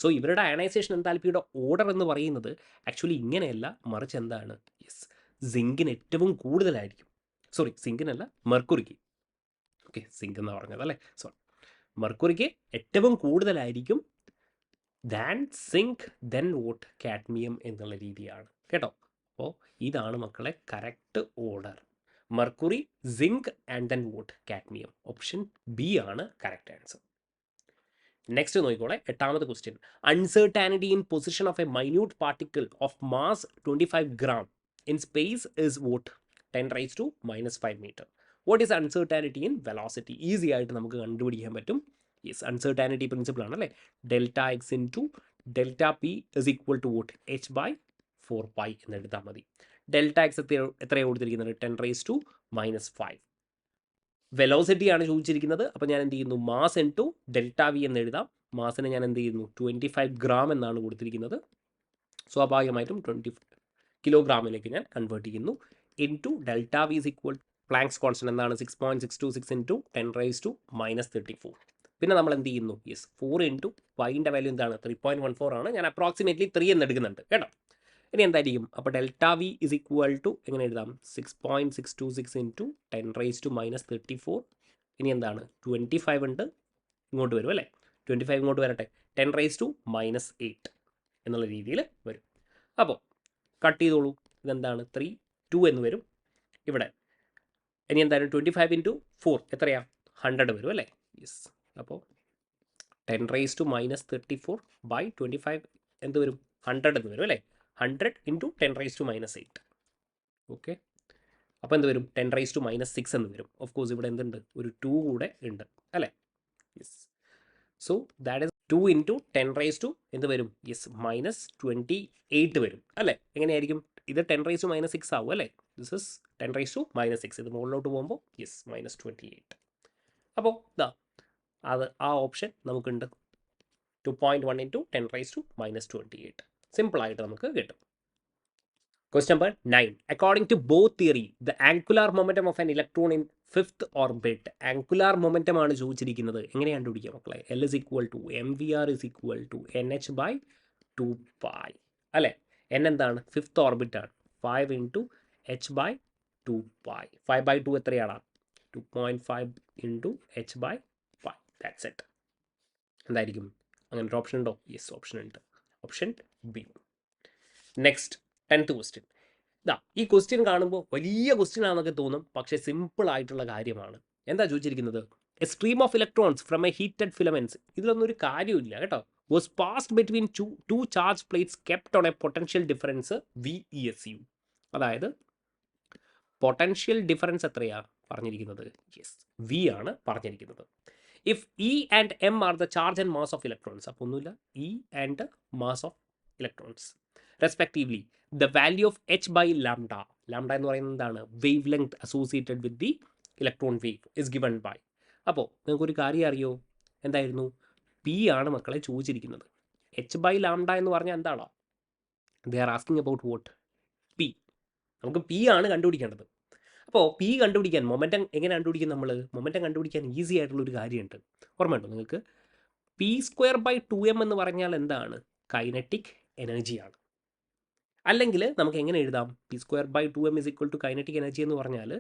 സോ ഇവരുടെ അയണൈസേഷൻ എൻതാൽപ്പിയുടെ ഓർഡർ എന്ന് പറയുന്നത് ആക്ച്വലി ഇങ്ങനെയല്ല, മറിച്ച് എന്താണ്? യെസ്, സിങ്കിന് ഏറ്റവും കൂടുതലായിരിക്കും. സോറി, സിങ്കിനല്ല, മെർക്കുറിക്ക്. ഓക്കെ, സിങ്ക് എന്ന് പറഞ്ഞത് അല്ലേ, സോറി, മെർക്കുറിക്ക് ഏറ്റവും കൂടുതലായിരിക്കും than zinc, then what cadmium എന്നുള്ള രീതിയാണ് കേട്ടോ. അപ്പോൾ ഇതാണ് മക്കളെ correct order. Mercury, zinc and then what cadmium. Option B ആണ് കറക്റ്റ് ആൻസർ. നെക്സ്റ്റ് നോക്കിക്കോളെ, 8th question. Uncertainty in position of a minute particle of mass 25 gram in space is what 10⁻⁻5 meter. What is uncertainty in velocity? Easy ആയിട്ട് നമുക്ക് കണ്ടുപിടിക്കാൻ പറ്റും. Yes, uncertainty principle ആണ് അല്ലേ? Delta X into delta P is equal to what h/4π എന്ന് എടുത്താൽ മതി. Delta X എത്രയാണ് കൊടുത്തിരിക്കുന്നത്? 10⁻⁻5. വെലോസിറ്റി ആണ് ചോദിച്ചിരിക്കുന്നത്. അപ്പോൾ ഞാൻ എന്ത് ചെയ്യുന്നു? മാസ് ഇൻറ്റു ഡെൽറ്റ വി എന്ന് എഴുതാം. മാസിനെ ഞാൻ എന്ത് ചെയ്യുന്നു? 25 gram എന്നാണ് കൊടുത്തിരിക്കുന്നത്. സ്വാഭാവികമായിട്ടും 20 കിലോഗ്രാമിലേക്ക് ഞാൻ കൺവേർട്ട് ചെയ്യുന്നു. Into delta V is equal Planck's constant എന്താണ്? 6.626 ഇൻറ്റു 10⁻⁻34. പിന്നെ നമ്മൾ എന്ത് ചെയ്യുന്നു? യെസ്, 4 ഇൻറ്റു വൈൻ്റെ വാല്യൂ എന്താണ്? 3.14 ആണ്. ഞാൻ അപ്രോക്സിമേറ്റ്ലി 3 എന്ന് എടുക്കുന്നുണ്ട് കേട്ടോ. ഇനി എന്തായിരിക്കും? അപ്പോൾ delta V is equal to എങ്ങനെ എഴുതാം? 6.626 ഇൻറ്റു 10⁻⁻34. ഇനി എന്താണ്? 25 ഉണ്ട്, ഇങ്ങോട്ട് വരും അല്ലേ? 25 ഇങ്ങോട്ട് വരട്ടെ, 10⁻⁻8 എന്നുള്ള രീതിയിൽ വരും. അപ്പോൾ കട്ട് ചെയ്തോളൂ, ഇതെന്താണ്? 3, 2 എന്ന് വരും ഇവിടെ. ഇനി എന്തായാലും 25 ഇൻറ്റു 4 എത്രയാ? 100 വരും അല്ലേ? യെസ്, അപ്പോൾ 10⁻⁻34 ബൈ 25 എന്ത് വരും? 100 എന്ന് വരും അല്ലേ? 100 ഇൻറ്റു 10⁻⁻8. ഓക്കെ, അപ്പോൾ എന്ത് വരും? 10⁻⁻6 എന്ന് വരും. ഓഫ് കോഴ്സ് ഇവിടെ എന്തുണ്ട്? ഒരു 2 കൂടെ ഉണ്ട് അല്ലേ? Yes, so that is 2 into 10 എന്ത് വരും? യെസ്, -28 വരും അല്ലേ? എങ്ങനെയായിരിക്കും? ഇത് 10⁻⁻6 ആവും അല്ലേ? This is 10⁻⁻6. ഇത് മുകളിലോട്ട് പോകുമ്പോൾ യെസ് -28. അപ്പോൾ ഇതാ അത് ആ ഓപ്ഷൻ നമുക്കുണ്ട്. 2.1 ഇൻറ്റു 10⁻⁻28. സിമ്പിളായിട്ട് നമുക്ക് കിട്ടും. Question number 9. According to Bohr theory, the angular momentum of an electron in 5th orbit. Angular momentum ആണ് ചോദിച്ചിരിക്കുന്നത്. എങ്ങനെ കണ്ടുപിടിക്കുക മക്കളെ? L is equal to mvr is equal to nh/2π അല്ലേ? n എന്താണ്? 5th orbit ആണ്. 5 ഇൻറ്റു h/2π. 5/2 എത്രയാണ്? 2.5 into h/π. That's it. എന്തായിരിക്കും? അങ്ങനെ ഒരു ഓപ്ഷൻ ഉണ്ടോ? യെസ്, ഓപ്ഷൻ ഉണ്ട്. Option B. Next 10th question. ഇതാ ഈ ക്വസ്റ്റ്യൻ കാണുമ്പോൾ വലിയ ക്വസ്റ്റ്യൻ ആണെന്നൊക്കെ തോന്നും, പക്ഷേ സിമ്പിൾ ആയിട്ടുള്ള കാര്യമാണ്. എന്താ ചോദിച്ചിരിക്കുന്നത്? A stream of electrons from A heated filaments. ഇതിലൊന്നും ഒരു കാര്യമില്ല കേട്ടോ. Was passed between two charge plates kept on A potential difference VESU. അതായത് പൊട്ടൻഷ്യൽ ഡിഫറൻസ് എത്രയാ പറഞ്ഞിരിക്കുന്നത്? യെസ്, V ആണ് പറഞ്ഞിരിക്കുന്നത്. If E and M are the charge and mass of electrons. അപ്പോൾ ഒന്നുമില്ല, E and mass of electrons respectively, the value of h/λ. Lambda എന്ന് പറയുന്നത് എന്താണ്? Wave length associated with the electron wave is given by. അപ്പോൾ നിങ്ങൾക്കൊരു കാര്യം അറിയോ? എന്തായിരുന്നു? P ആണ് മക്കളെ ചോദിച്ചിരിക്കുന്നത്. h/λ എന്ന് പറഞ്ഞാൽ എന്താണ്? They are asking about vote? P. നമുക്ക് P ആണ് കണ്ടുപിടിക്കേണ്ടത്. അപ്പോൾ P കണ്ടുപിടിക്കാൻ മൊമെൻറ്റം എങ്ങനെ കണ്ടുപിടിക്കും നമ്മൾ? മൊമെൻറ്റം കണ്ടുപിടിക്കാൻ ഈസി ആയിട്ടുള്ളൊരു കാര്യമുണ്ട്. ഓർമ്മയുണ്ടോ നിങ്ങൾക്ക്? P² / 2m എന്ന് പറഞ്ഞാൽ എന്താണ്? കൈനറ്റിക് എനർജിയാണ്. അല്ലെങ്കിൽ നമുക്ക് എങ്ങനെ എഴുതാം? P²/2m = കൈനറ്റിക് എനർജി എന്ന് പറഞ്ഞാൽ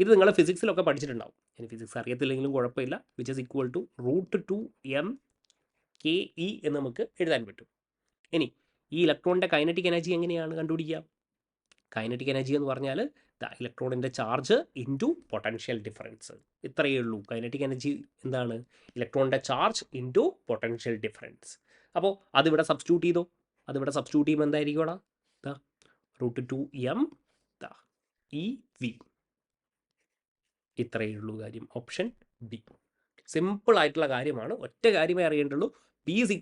ഇത് നിങ്ങൾ ഫിസിക്സിലൊക്കെ പഠിച്ചിട്ടുണ്ടാവും. ഇനി ഫിസിക്സ് അറിയത്തില്ലെങ്കിലും കുഴപ്പമില്ല. Which is equal to √2m KE എന്ന് നമുക്ക് എഴുതാൻ പറ്റും. ഇനി ഈ ഇലക്ട്രോണിൻ്റെ കൈനറ്റിക് എനർജി എങ്ങനെയാണ് കണ്ടുപിടിക്കുക? കൈനറ്റിക് എനർജി എന്ന് പറഞ്ഞാൽ ഇലക്ട്രോണിൻ്റെ ചാർജ് ഇൻറ്റു പൊട്ടൻഷ്യൽ ഡിഫറൻസ്. ഇത്രയേ ഉള്ളൂ. കൈനറ്റിക് എനർജി എന്താണ്? ഇലക്ട്രോണിൻ്റെ ചാർജ് ഇൻറ്റു പൊട്ടൻഷ്യൽ ഡിഫറൻസ്. അപ്പോൾ അതിവിടെ സബ്സ്റ്റിറ്റ്യൂട്ട് ചെയ്തോ. അതിവിടെ സബ്സ്റ്റിറ്റ്യൂട്ട് ചെയ്യുമ്പോൾ എന്തായിരിക്കും? √2m EV. ഇത്രയേ ഉള്ളൂ കാര്യം. Option B. സിമ്പിൾ ആയിട്ടുള്ള കാര്യമാണ്. ഒറ്റ കാര്യമേ അറിയേണ്ടുള്ളൂ. P =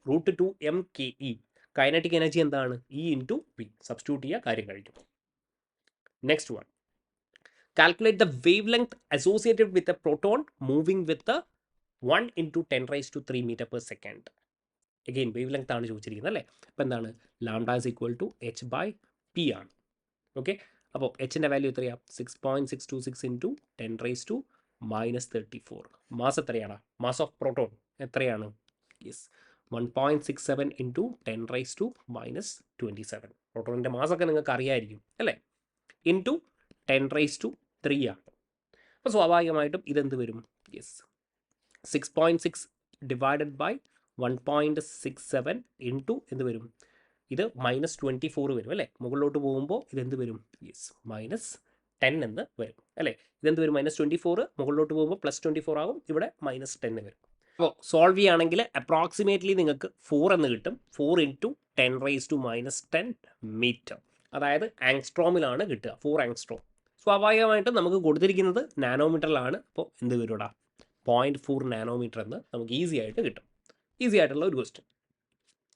√2m KE. Kinetic energy എന്താണ്? E × V. സബ്സ്റ്റിറ്റ്യൂട്ട് ചെയ്യുക, കാര്യം കഴിഞ്ഞു. Next one. Calculate the wave length associated with a proton moving with 1 × 10⁻³ m/s. Again wave length ആണ് ചോദിച്ചിരിക്കുന്നത് അല്ലേ. അപ്പോൾ എന്താണ്? λ = h/p ആണ്. ഓക്കെ. അപ്പോൾ എച്ചിൻ്റെ വാല്യൂ എത്രയാണ്? 6.626 × 10⁻34. മാസ് എത്രയാണ്? മാസ് ഓഫ് പ്രോട്ടോൺ എത്രയാണ്? യെസ്, 1.67 × 10⁻27. പ്രോട്ടോണിൻ്റെ മാസൊക്കെ നിങ്ങൾക്ക് അറിയാമായിരിക്കും അല്ലേ. ഇൻറ്റു 10⁻³ ആണ്. അപ്പോൾ സ്വാഭാവികമായിട്ടും ഇതെന്ത് വരും? യെസ്, 6.6 ഡിവൈഡഡ് ബൈ 1.67 ഇൻറ്റു എന്ത് വരും? ഇത് -24 വരും അല്ലേ. മുകളിലോട്ട് പോകുമ്പോൾ ഇതെന്ത് വരും? യെസ്, -10 എന്ന് വരും അല്ലേ. ഇതെന്ത് വരും? -24. മുകളിലോട്ട് പോകുമ്പോൾ +24 ആകും. ഇവിടെ -10 വരും. അപ്പോൾ സോൾവ് ചെയ്യുകയാണെങ്കിൽ അപ്രോക്സിമേറ്റ്ലി നിങ്ങൾക്ക് 4 എന്ന് കിട്ടും. 4 × 10⁻⁻10 മീറ്റർ. അതായത് ആങ്സ്ട്രോമിലാണ് കിട്ടുക. 4 ആങ്സ്ട്രോം. സ്വാഭാവികമായിട്ടും നമുക്ക് കൊടുത്തിരിക്കുന്നത് നാനോമീറ്ററിലാണ്. അപ്പോൾ എന്ത് വരും? 0.4 നാനോമീറ്റർ എന്ന് നമുക്ക് ഈസി ആയിട്ട് കിട്ടും. ഈസി ആയിട്ടുള്ള ഒരു ക്വസ്റ്റ്യൻ.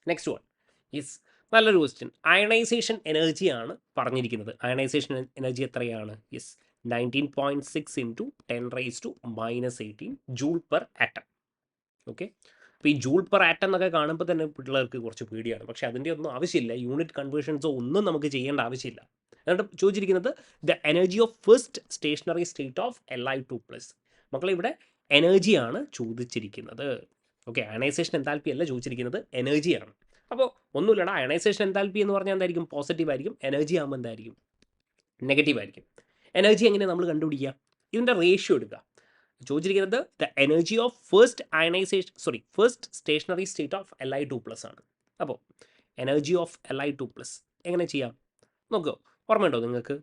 Next one. യെസ്, നല്ലൊരു ക്വസ്റ്റ്യൻ. അയണൈസേഷൻ എനർജിയാണ് പറഞ്ഞിരിക്കുന്നത്. അയണൈസേഷൻ എനർജി എത്രയാണ്? യെസ്, 19.6 × 10⁻18 ജൂൾ/ആറ്റം. ഓക്കെ. അപ്പോൾ ഈ ജൂൾ/ആറ്റം എന്നൊക്കെ കാണുമ്പോൾ തന്നെ പിള്ളേർക്ക് കുറച്ച് പേടിയാണ്. പക്ഷേ അതിൻ്റെ ഒന്നും ആവശ്യമില്ല. യൂണിറ്റ് കൺവേർഷൻസോ ഒന്നും നമുക്ക് ചെയ്യേണ്ട ആവശ്യമില്ല. എന്നിട്ട് ചോദിച്ചിരിക്കുന്നത് the energy of first stationary state of Li2+. മക്കളെ ഇവിടെ എനർജിയാണ് ചോദിച്ചിരിക്കുന്നത്. ഓക്കെ. അയണൈസേഷൻ എൻതാൽപ്പി അല്ല ചോദിച്ചിരിക്കുന്നത്, എനർജിയാണ്. അപ്പോൾ ഒന്നുമില്ലടാ, അയണൈസേഷൻ എൻതാൽപ്പി എന്ന് പറഞ്ഞാൽ എന്തായിരിക്കും? പോസിറ്റീവ് ആയിരിക്കും. എനർജി ആകുമ്പോൾ എന്തായിരിക്കും? നെഗറ്റീവ് ആയിരിക്കും. എനർജി എങ്ങനെ നമ്മൾ കണ്ടുപിടിക്കുക? ഇതിൻ്റെ റേഷ്യോ എടുക്കുക. ചോദിച്ചിരിക്കുന്നത് the energy of first stationary state of Li2+ ആണ്. അപ്പോൾ എനർജി ഓഫ് Li2+ എങ്ങനെ ചെയ്യാം നോക്കുക. ഓർമ്മയുണ്ടോ നിങ്ങൾക്ക്?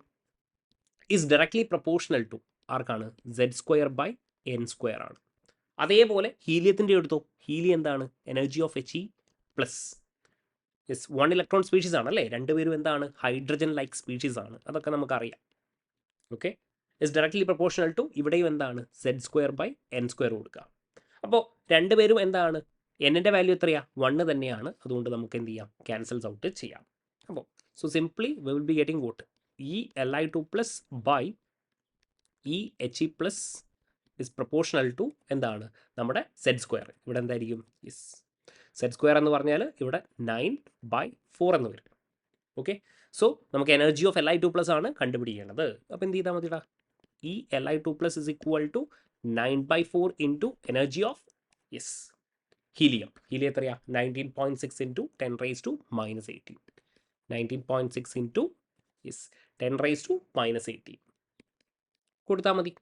ഈസ് ഡയറക്ട്ലി പ്രൊപ്പോർഷണൽ ടു ആർക്കാണ്? Z²/n² ആണ്. അതേപോലെ ഹീലിയത്തിൻ്റെ എടുത്തോ. ഹീലിയം എന്താണ്? Energy of He+. Yes, 1 electron species ആണ് അല്ലേ. രണ്ടുപേരും എന്താണ്? ഹൈഡ്രജൻ ലൈക്ക് സ്പീഷീസ് ആണ്. അതൊക്കെ നമുക്കറിയാം. Okay. Is directly proportional to ഇവിടെയും എന്താണ്? Z²/n² കൊടുക്കുക. അപ്പോൾ രണ്ടുപേരും എന്താണ്? എന്നിൻ്റെ വാല്യൂ എത്രയാണ്? 1 തന്നെയാണ്. അതുകൊണ്ട് നമുക്ക് എന്ത് ചെയ്യാം? ക്യാൻസൽസ് ഔട്ട് ചെയ്യാം. അപ്പോൾ so simply we will be getting what? Li2+ by He+ is proportional to എന്താണ്? നമ്മുടെ Z². ഇവിടെ എന്തായിരിക്കും? യെസ്, Z² എന്ന് പറഞ്ഞാൽ ഇവിടെ 9/4 എന്ന് വരും. ഓക്കെ. സോ നമുക്ക് എനർജി ഓഫ് Li2+ ആണ് കണ്ടുപിടിക്കേണ്ടത്. അപ്പോൾ എന്ത് ചെയ്താൽ മതിടാ? Li2+ is equal to 9/4 into energy of yes helium. Helium എത്രയാ? 19.6 × 10⁻18. 19.6 ഇൻറ്റു യെസ് 10⁻18 കൊടുത്താൽ മതി.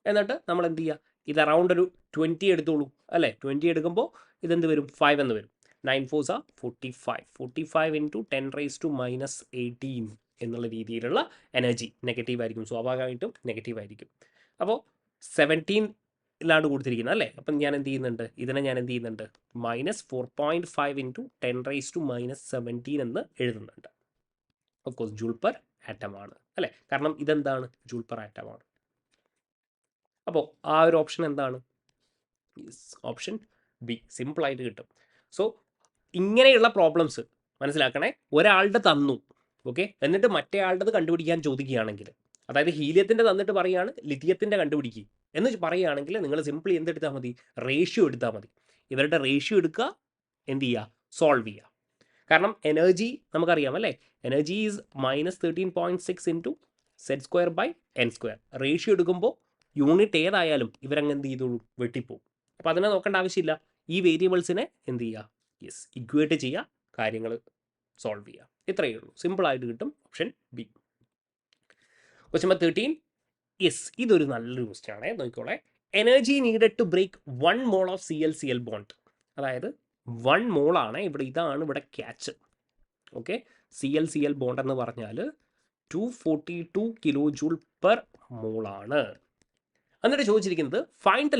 എന്നിട്ട് നമ്മൾ എന്ത് ചെയ്യുക? ഇത് അറൗണ്ട് ഒരു 20 എടുത്തോളൂ അല്ലേ. 20 എടുക്കുമ്പോൾ ഇതെന്ത് വരും? 5 എന്ന് വരും. 9 4s are 45. 45 × 10⁻18 എന്നുള്ള രീതിയിലുള്ള എനർജി നെഗറ്റീവ് ആയിരിക്കും. സ്വാഭാവികമായിട്ടും നെഗറ്റീവ് ആയിരിക്കും. അപ്പോൾ 17ലാണ് കൊടുത്തിരിക്കുന്നത് അല്ലേ. അപ്പം ഞാൻ എന്ത് ചെയ്യുന്നുണ്ട്? ഇതിനെ ഞാൻ എന്ത് ചെയ്യുന്നുണ്ട്? -4.5 × 10⁻17 എന്ന് എഴുതുന്നുണ്ട്. ഓഫ് കോഴ്സ് ജൂൾ/ആറ്റം ആണ് അല്ലേ. കാരണം ഇതെന്താണ്? ജൂൾ/ആറ്റം ആണ്. അപ്പോൾ ആ ഒരു ഓപ്ഷൻ എന്താണ്? Option B. സിമ്പിളായിട്ട് കിട്ടും. സോ ഇങ്ങനെയുള്ള പ്രോബ്ലംസ് മനസ്സിലാക്കണേ. ഒരാളുടെ തന്നു, ഓക്കെ, എന്നിട്ട് മറ്റേ ആളുടെ കണ്ടുപിടിക്കാൻ ചോദിക്കുകയാണെങ്കിൽ, അതായത് ഹീലിയത്തിൻ്റെ തന്നിട്ട് പറയുകയാണ് ലിഥിയത്തിൻ്റെ കണ്ടുപിടിക്കുക എന്ന് പറയുകയാണെങ്കിൽ നിങ്ങൾ സിംപിളി എന്തെടുത്താൽ മതി? റേഷ്യോ എടുത്താൽ മതി. ഇവരുടെ റേഷ്യോ എടുക്കുക, എന്ത് ചെയ്യുക? സോൾവ് ചെയ്യുക. കാരണം എനർജി നമുക്കറിയാം അല്ലേ. Energy is -13.6 × Z²/n². റേഷ്യോ എടുക്കുമ്പോൾ യൂണിറ്റ് ഏതായാലും ഇവരങ്ങ് എന്ത് ചെയ്തോളൂ? വെട്ടിപ്പോവും. അപ്പോൾ അതിനെ നോക്കേണ്ട ആവശ്യമില്ല. ഈ വേരിയബിൾസിനെ എന്ത് ചെയ്യുക? യെസ്, ഇക്വേറ്റ് ചെയ്യുക, കാര്യങ്ങൾ സോൾവ് ചെയ്യുക. ഇത്രയേ ഉള്ളൂ, സിമ്പിളായിട്ട് കിട്ടും. Option B. Question number 13. യെസ്, ഇതൊരു നല്ലൊരു ക്വസ്റ്റ്യൻ ആണ്, നോക്കിക്കോളെ. Energy needed to break 1 mole of ClCl bond. അതായത് 1 മോളാണ് ഇവിടെ, ഇതാണ് ഇവിടെ ക്യാച്ച്. ഓക്കെ, ClCl ബോണ്ട് എന്ന് പറഞ്ഞാൽ 242 കിലോ ജൂൾ പെർ മോളാണ്. എന്നിട്ട് ചോദിച്ചിരിക്കുന്നത് find the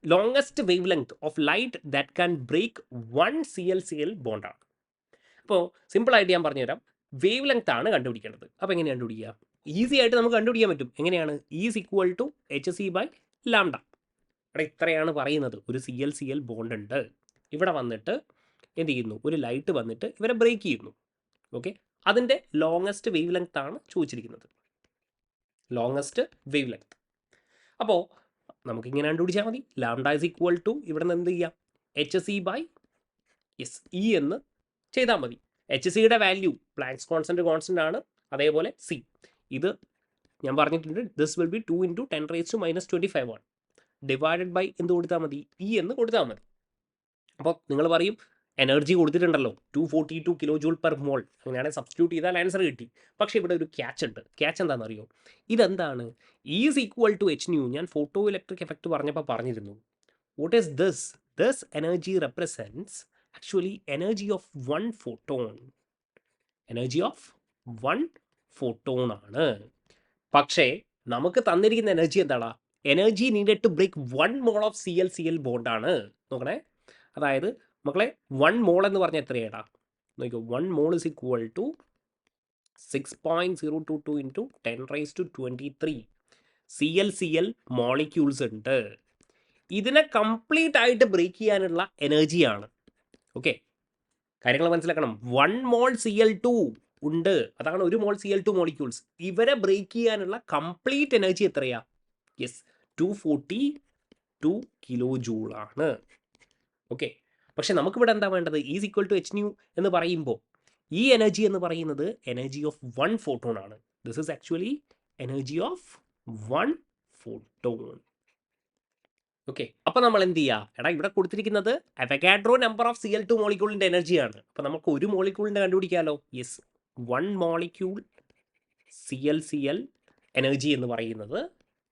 longest wavelength of light that can break 1 ClCl ബോണ്ടാണ്. അപ്പോൾ സിമ്പിളായിട്ട് ഞാൻ പറഞ്ഞുതരാം. വേവ് ലെങ്ത് ആണ് കണ്ടുപിടിക്കേണ്ടത്. അപ്പോൾ എങ്ങനെ കണ്ടുപിടിക്കുക? ഈസി ആയിട്ട് നമുക്ക് കണ്ടുപിടിക്കാൻ പറ്റും. എങ്ങനെയാണ്? Is equal to hc/λ. ഇവിടെ ഇത്രയാണ് പറയുന്നത്. ഒരു ClCl ബോണ്ട് ഉണ്ട്, ഇവിടെ വന്നിട്ട് എന്ത് ചെയ്യുന്നു? ഒരു ലൈറ്റ് വന്നിട്ട് ഇവരെ ബ്രേക്ക് ചെയ്യുന്നു. ഓക്കെ, അതിൻ്റെ ലോങ്ങസ്റ്റ് വേവ് ലെങ്ത് ആണ് ചോദിച്ചിരിക്കുന്നത്, ലോങ്ങസ്റ്റ് വേവ് ലെങ്ത്. അപ്പോൾ നമുക്കിങ്ങനെ കണ്ടുപിടിച്ചാൽ മതി. ലാംഡ ഇസ് ഈക്വൽ ടു ഇവിടെ നിന്ന് എന്ത് ചെയ്യാം? hc/E എന്ന് ചെയ്താൽ മതി. hcയുടെ വാല്യൂ പ്ലാങ്ക്സ് കോൺസ്റ്റന്റ് ആണ്. അതേപോലെ c, ഇത് ഞാൻ പറഞ്ഞിട്ടുണ്ട്, ദിസ് വിൽ ബി 2 × 10⁻⁻25 ആണ്. ഡിവൈഡഡ് ബൈ എന്ത് കൊടുത്താൽ മതി? E എന്ന് കൊടുത്താൽ മതി. അപ്പോൾ നിങ്ങൾ പറയും എനർജി കൊടുത്തിട്ടുണ്ടല്ലോ 242 കിലോ ജൂൾ പെർ മോൾ, അങ്ങനെയാണെങ്കിൽ സബ്സ്റ്റിറ്റ്യൂട്ട് ചെയ്താൽ ആൻസർ കിട്ടി. പക്ഷേ ഇവിടെ ഒരു ക്യാച്ച് ഉണ്ട്. ക്യാച്ച് എന്താണെന്നറിയോ? ഇതെന്താണ്? Is equal to h nu. ഞാൻ ഫോട്ടോ ഇലക്ട്രിക് എഫക്റ്റ് പറഞ്ഞപ്പോൾ പറഞ്ഞിരുന്നു. What is this? This energy represents actually energy of 1 photon. Energy of 1 photon ആണ്. പക്ഷേ നമുക്ക് തന്നിരിക്കുന്ന എനർജി എന്താടാ? Energy needed to break 1 mole of ClCl ബോണ്ടാണ്. നോക്കണേ, അതായത് മക്കളെ 1 മോൾ എന്ന് പറഞ്ഞാൽ എത്രയാടാ? നോക്കിക്കോ, 1 mole is equal to 6.022 × 10⁻23 ClCl molecules ഉണ്ട്. ഇതിനെ കംപ്ലീറ്റ് ആയിട്ട് ബ്രേക്ക് ചെയ്യാനുള്ള എനർജിയാണ്. ഓക്കെ, കാര്യങ്ങൾ മനസ്സിലാക്കണം. 1 മോൾ Cl2 ഉണ്ട്, അതാണ് 1 മോൾ Cl2 മോളിക്യൂൾസ്. ഇവരെ ബ്രേക്ക് ചെയ്യാനുള്ള കംപ്ലീറ്റ് എനർജി എത്രയാ? യെസ്, 242 കിലോ ജൂൾ ആണ്. ഓക്കെ, പക്ഷെ നമുക്കിവിടെ എന്താ വേണ്ടത്? Is equal to h nu എന്ന് പറയുമ്പോൾ ഈ എനർജി എന്ന് പറയുന്നത് എനർജി ഓഫ് 1 ഫോട്ടോൺ ആണ്. This is actually energy of 1 photon. Okay, അപ്പോൾ നമ്മൾ എന്ത് ചെയ്യുക? എടാ, ഇവിടെ കൊടുത്തിരിക്കുന്നത് അവഗാഡ്രോ നമ്പർ ഓഫ് Cl2 മോളിക്യൂളിൻ്റെ എനർജിയാണ്. അപ്പോൾ നമുക്ക് ഒരു മോളിക്യൂളിൻ്റെ കണ്ടുപിടിക്കാമല്ലോ. യെസ്, 1 മോളിക്യൂൾ ClCl എനർജി എന്ന് പറയുന്നത്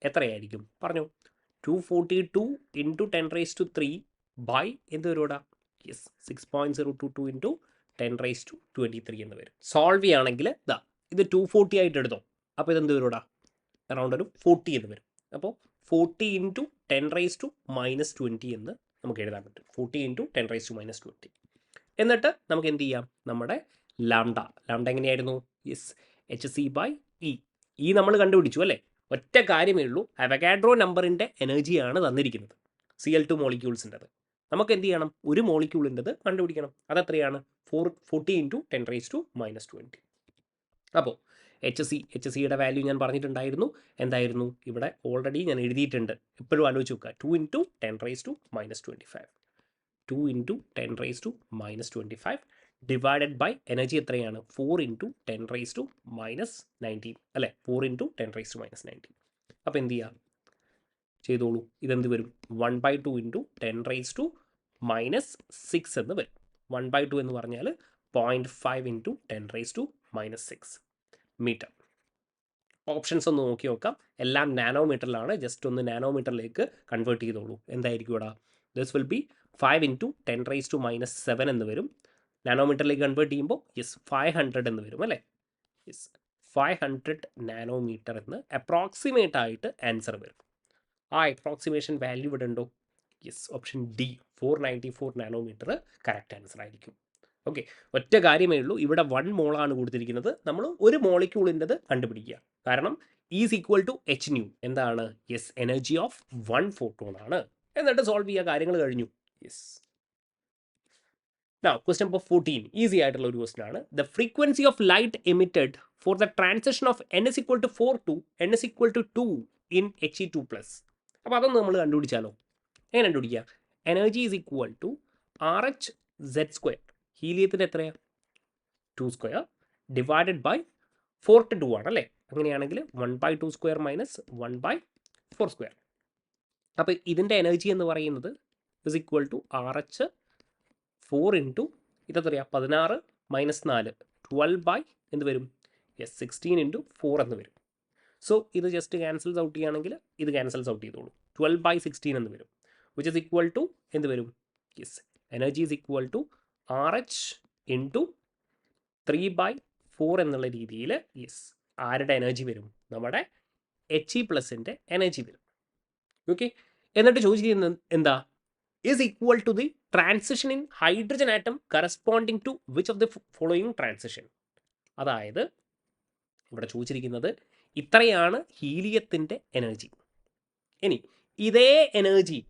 എത്രയായിരിക്കും പറഞ്ഞു? 242 × 10⁻³ ബൈ എന്ത് വരുവാ? യെസ്, 6.022 × 10⁻23 എന്ന് വരും. സോൾവ് ചെയ്യുകയാണെങ്കിൽ ഇതാ, ഇത് 240 ആയിട്ട് എടുത്തോ. അപ്പോൾ ഇതെന്ത് വരുവാ? അറൗണ്ട് ഒരു 40 എന്ന് വരും. അപ്പോൾ 40 × 10⁻⁻20 എന്ന് നമുക്ക് എഴുതാൻ പറ്റും. 40 × 10⁻⁻20. എന്നിട്ട് നമുക്ക് എന്ത് ചെയ്യാം? നമ്മുടെ ലാംഡ എങ്ങനെയായിരുന്നു? Yes, hc/E. ഈ നമ്മൾ കണ്ടുപിടിച്ചു അല്ലേ? ഒറ്റ കാര്യമേ ഉള്ളൂ, അവഗാഡ്രോ നമ്പറിൻ്റെ എനർജിയാണ് തന്നിരിക്കുന്നത് Cl2 മോളിക്യൂൾസിൻ്റെത്. നമുക്ക് എന്ത് ചെയ്യണം? ഒരു മോളിക്യൂളിൻ്റെത് കണ്ടുപിടിക്കണം. അതെത്രയാണ്? 40 × 10⁻⁻20. അപ്പോൾ hcയുടെ വാല്യൂ ഞാൻ പറഞ്ഞിട്ടുണ്ടായിരുന്നു. എന്തായിരുന്നു? ഇവിടെ ഓൾറെഡി ഞാൻ എഴുതിയിട്ടുണ്ട്. എപ്പോഴും ആലോചിച്ച് നോക്കുക. 2 × 10⁻⁻25. 2 × 10⁻⁻25 ഡിവൈഡഡ് ബൈ എനർജി എത്രയാണ്? 4 × 10⁻⁻19 അല്ലേ? 4 × 10⁻⁻19. അപ്പോൾ എന്ത് ചെയ്യുക? ചെയ്തോളൂ. ഇതെന്ത് വരും? 1/2 × 10⁻⁻6 എന്ന് വരും. 1/2 എന്ന് പറഞ്ഞാൽ 0.5 × 10⁻⁻6 മീറ്റർ. ഓപ്ഷൻസ് ഒന്ന് നോക്കി നോക്കാം. എല്ലാം നാനോമീറ്ററിലാണ്. ജസ്റ്റ് ഒന്ന് നാനോമീറ്ററിലേക്ക് കൺവേർട്ട് ചെയ്തോളൂ. എന്തായിരിക്കും ഇവിടെ? ദിസ് വിൽ ബി 5 × 10⁻⁻7 എന്ന് വരും. നാനോമീറ്ററിലേക്ക് കൺവേർട്ട് ചെയ്യുമ്പോൾ യെസ് 500 എന്ന് വരും അല്ലേ? യെസ്, 500 നാനോമീറ്റർ എന്ന് അപ്രോക്സിമേറ്റ് ആയിട്ട് ആൻസർ വരും. ആ അപ്രോക്സിമേഷൻ വാല്യൂ ഇവിടെ ഉണ്ടോ? Yes, option D 494 nanometre correct answer ആയിരിക്കും. ഓക്കെ, ഒറ്റ കാര്യമേ ഉള്ളൂ, ഇവിടെ 1 മോളാണ് കൊടുത്തിരിക്കുന്നത്. നമ്മൾ ഒരു മോളിക്യൂളിൻ്റെത് കണ്ടുപിടിക്കുക. കാരണം is equal to h nu. എന്താണ്? യെസ്, എനർജി ഓഫ് 1 ഫോട്ടോൺ ആണ്. എന്നിട്ട് സോൾവ് ചെയ്യുക, കാര്യങ്ങൾ കഴിഞ്ഞു. Yes. Now, question number 14, easy ആയിട്ടുള്ള ഒരു ക്വസ്റ്റൻ ആണ്. The frequency of light emitted for the transition of n is equal to 4 to n is equal to 2 in He2+. അപ്പോൾ അതൊന്ന് നമ്മൾ കണ്ടുപിടിച്ചാലോ? എങ്ങനെ കണ്ടുപിടിക്കുക? Energy is equal to RH(Z²). ഹീലിയത്തിൻ്റെ എത്രയാണ്? 2² ഡിവൈഡഡ് ബൈ 4 to 2 ആണ് അല്ലേ? അങ്ങനെയാണെങ്കിൽ 1/2² - 1/4². അപ്പോൾ ഇതിൻ്റെ എനർജി എന്ന് പറയുന്നത് is equal to RH 4 into ഇതെത്രയാണ് 16 മൈനസ് 4 12 ബൈ എന്ത് വരും? യെസ് 16 ഇൻറ്റു 4 എന്ന് വരും. സോ ഇത് ജസ്റ്റ് ക്യാൻസൽസ് ഔട്ട് ചെയ്യുകയാണെങ്കിൽ ഇത് ക്യാൻസൽസ് ഔട്ട് ചെയ്തോളൂ. 12 ബൈ 16 എന്ന് വരും, വിച്ച് ഇസ് ഈക്വൽ ടു എന്ത് വരും? Yes energy is equal to RH into 3/4 എന്നുള്ള രീതിയിൽ യെസ് ആരുടെ എനർജി വരും? നമ്മുടെ He+ൻ്റെ എനർജി വരും. ഓക്കെ, എന്നിട്ട് ചോദിച്ചിരിക്കുന്നത് എന്താ? Is equal to the transition in hydrogen atom corresponding to which of the following transition. അതായത് ഇവിടെ ചോദിച്ചിരിക്കുന്നത് ഇത്രയാണ് ഹീലിയത്തിൻ്റെ എനർജി. ഇനി ഇതേ എനർജി